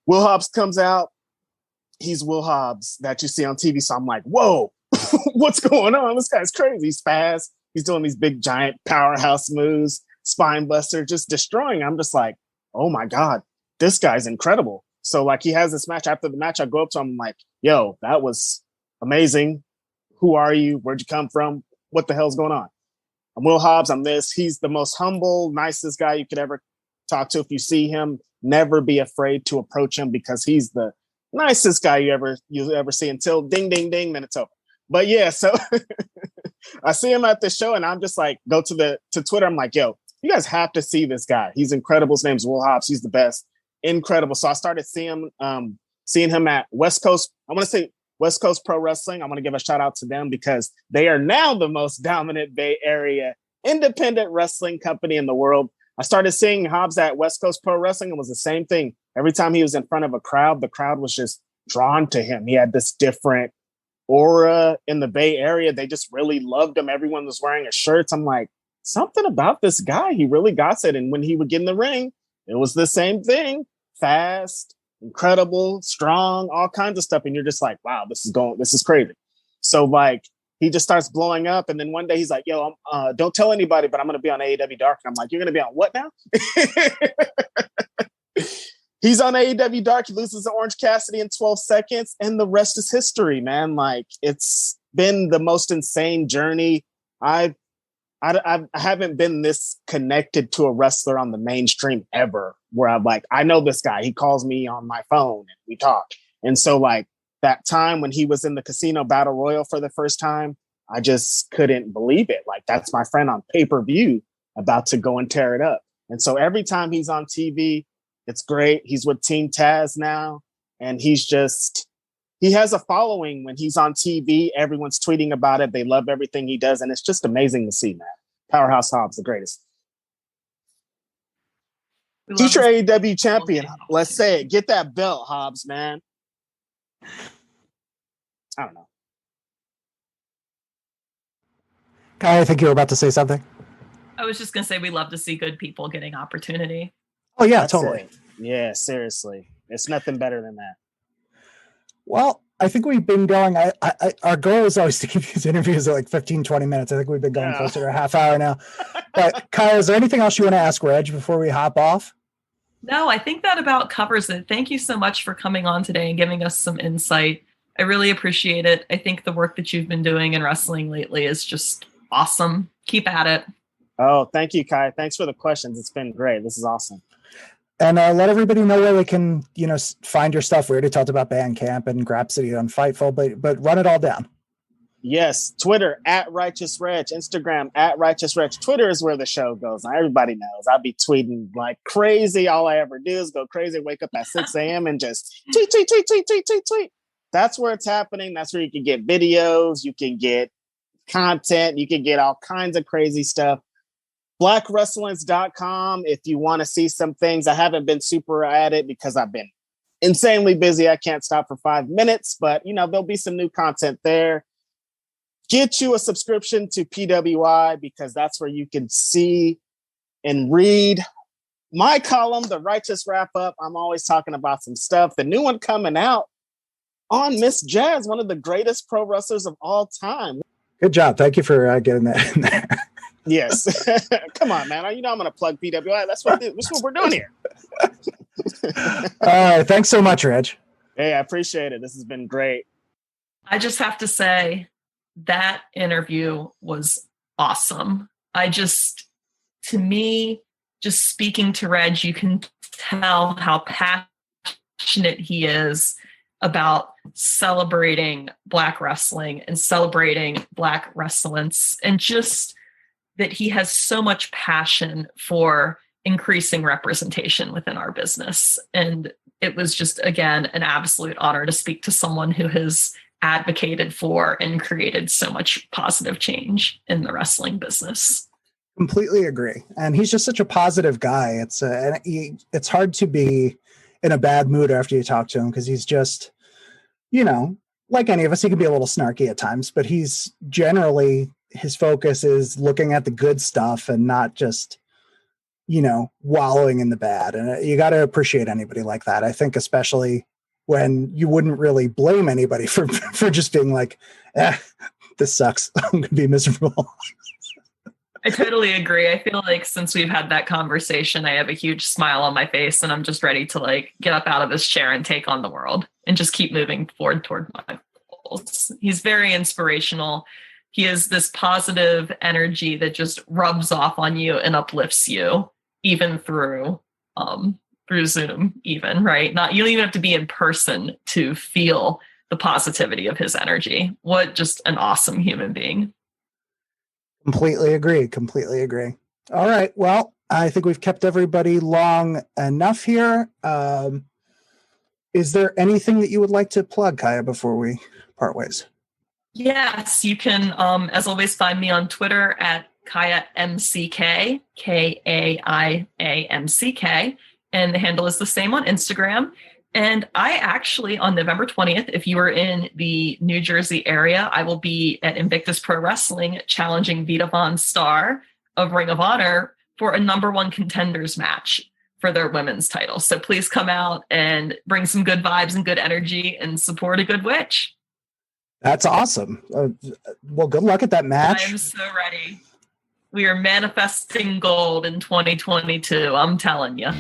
Will Hobbs comes out. He's Will Hobbs that you see on TV. So I'm like, whoa, what's going on? This guy's crazy. He's fast. He's doing these big giant powerhouse moves, spine buster, just destroying. I'm just like, oh my God. This guy's incredible. So like he has this match. After the match, I go up to him, I'm like, yo, that was amazing. Who are you? Where'd you come from? What the hell's going on? I'm Will Hobbs. I'm this. He's the most humble, nicest guy you could ever talk to. If you see him, never be afraid to approach him because he's the nicest guy you ever see until ding, ding, ding, then it's over. But yeah, so I see him at the show and I'm just like, go to Twitter. I'm like, yo, you guys have to see this guy. He's incredible. His name's Will Hobbs. He's the best. Incredible. So I started seeing him seeing him at West Coast, I want to say West Coast Pro Wrestling. I want to give a shout out to them because they are now the most dominant Bay Area independent wrestling company in the world. I started seeing Hobbs at West Coast Pro Wrestling. It was the same thing. Every time he was in front of a crowd, the crowd was just drawn to him. He had this different aura in the Bay Area. They just really loved him. Everyone was wearing his shirts. I'm like, something about this guy. He really got it. And when he would get in the ring, it was the same thing. Fast, incredible, strong, all kinds of stuff. And you're just like, wow, this is crazy. So like, he just starts blowing up. And then one day he's like, yo, don't tell anybody, but I'm going to be on AEW Dark. And I'm like, you're going to be on what now? He's on AEW Dark. He loses to Orange Cassidy in 12 seconds. And the rest is history, man. Like, it's been the most insane journey. I haven't been this connected to a wrestler on the mainstream ever, where I'm like, I know this guy. He calls me on my phone and we talk. And so like that time when he was in the Casino Battle Royal for the first time, I just couldn't believe it. Like, that's my friend on pay-per-view about to go and tear it up. And so every time he's on TV, it's great. He's with Team Taz now. And he has a following when he's on TV. Everyone's tweeting about it. They love everything he does. And it's just amazing to see, man. Powerhouse Hobbs, the greatest. Future AEW champion. Let's say it. Get that belt, Hobbs, man. I don't know. Kai, I think you were about to say something. I was just going to say we love to see good people getting opportunity. Oh, yeah, That's totally. it. Yeah, seriously. It's nothing better than that. Well, I think we've been going, our goal is always to keep these interviews at like 15, 20 minutes. I think we've been going closer to a half hour now. But Kyle, is there anything else you want to ask Reg before we hop off? No, I think that about covers it. Thank you so much for coming on today and giving us some insight. I really appreciate it. I think the work that you've been doing in wrestling lately is just awesome. Keep at it. Oh, thank you, Kai. Thanks for the questions. It's been great. This is awesome. And let everybody know where they can, find your stuff. We already talked about Bandcamp and Grapsody on Fightful, but run it all down. Yes, Twitter at Righteous Reg, Instagram at Righteous Reg. Twitter is where the show goes. Now, everybody knows I'll be tweeting like crazy. All I ever do is go crazy, wake up at 6 a.m. and just tweet. That's where it's happening. That's where you can get videos, you can get content, you can get all kinds of crazy stuff. BlackWrestling.com if you want to see some things. I haven't been super at it because I've been insanely busy. I can't stop for 5 minutes, but there'll be some new content there. Get you a subscription to PWI because that's where you can see and read my column, The Righteous Wrap Up. I'm always talking about some stuff. The new one coming out on Miss Jazz, one of the greatest pro wrestlers of all time. Good job. Thank you for getting that in there. Yes. Come on, man. I'm going to plug PWI. That's what we're doing here. All right. Thanks so much, Reg. Hey, I appreciate it. This has been great. I just have to say that interview was awesome. To me, just speaking to Reg, you can tell how passionate he is about celebrating Black wrestling and celebrating Black Wrecellence, and just that he has so much passion for increasing representation within our business. And it was just, again, an absolute honor to speak to someone who has advocated for and created so much positive change in the wrestling business. Completely agree. And he's just such a positive guy. It's hard to be in a bad mood after you talk to him because he's just, like any of us, he can be a little snarky at times, but he's generally, his focus is looking at the good stuff and not just, wallowing in the bad. And you got to appreciate anybody like that. I think especially when you wouldn't really blame anybody for just being like, this sucks. I'm going to be miserable. I totally agree. I feel like since we've had that conversation, I have a huge smile on my face and I'm just ready to get up out of this chair and take on the world and just keep moving forward toward my goals. He's very inspirational. He is this positive energy that just rubs off on you and uplifts you, even through Zoom, even, right? You don't even have to be in person to feel the positivity of his energy. What just an awesome human being. Completely agree. All right. Well, I think we've kept everybody long enough here. Is there anything that you would like to plug, Kaia, before we part ways? Yes, you can, as always, find me on Twitter at Kaia MCK, KAIAMCK, and the handle is the same on Instagram. And I actually, on November 20th, if you are in the New Jersey area, I will be at Invictus Pro Wrestling challenging Vita Von Star of Ring of Honor for a #1 contenders match for their women's title. So please come out and bring some good vibes and good energy and support a good witch. That's awesome. Well, good luck at that match. I'm so ready. We are manifesting gold in 2022. I'm telling you.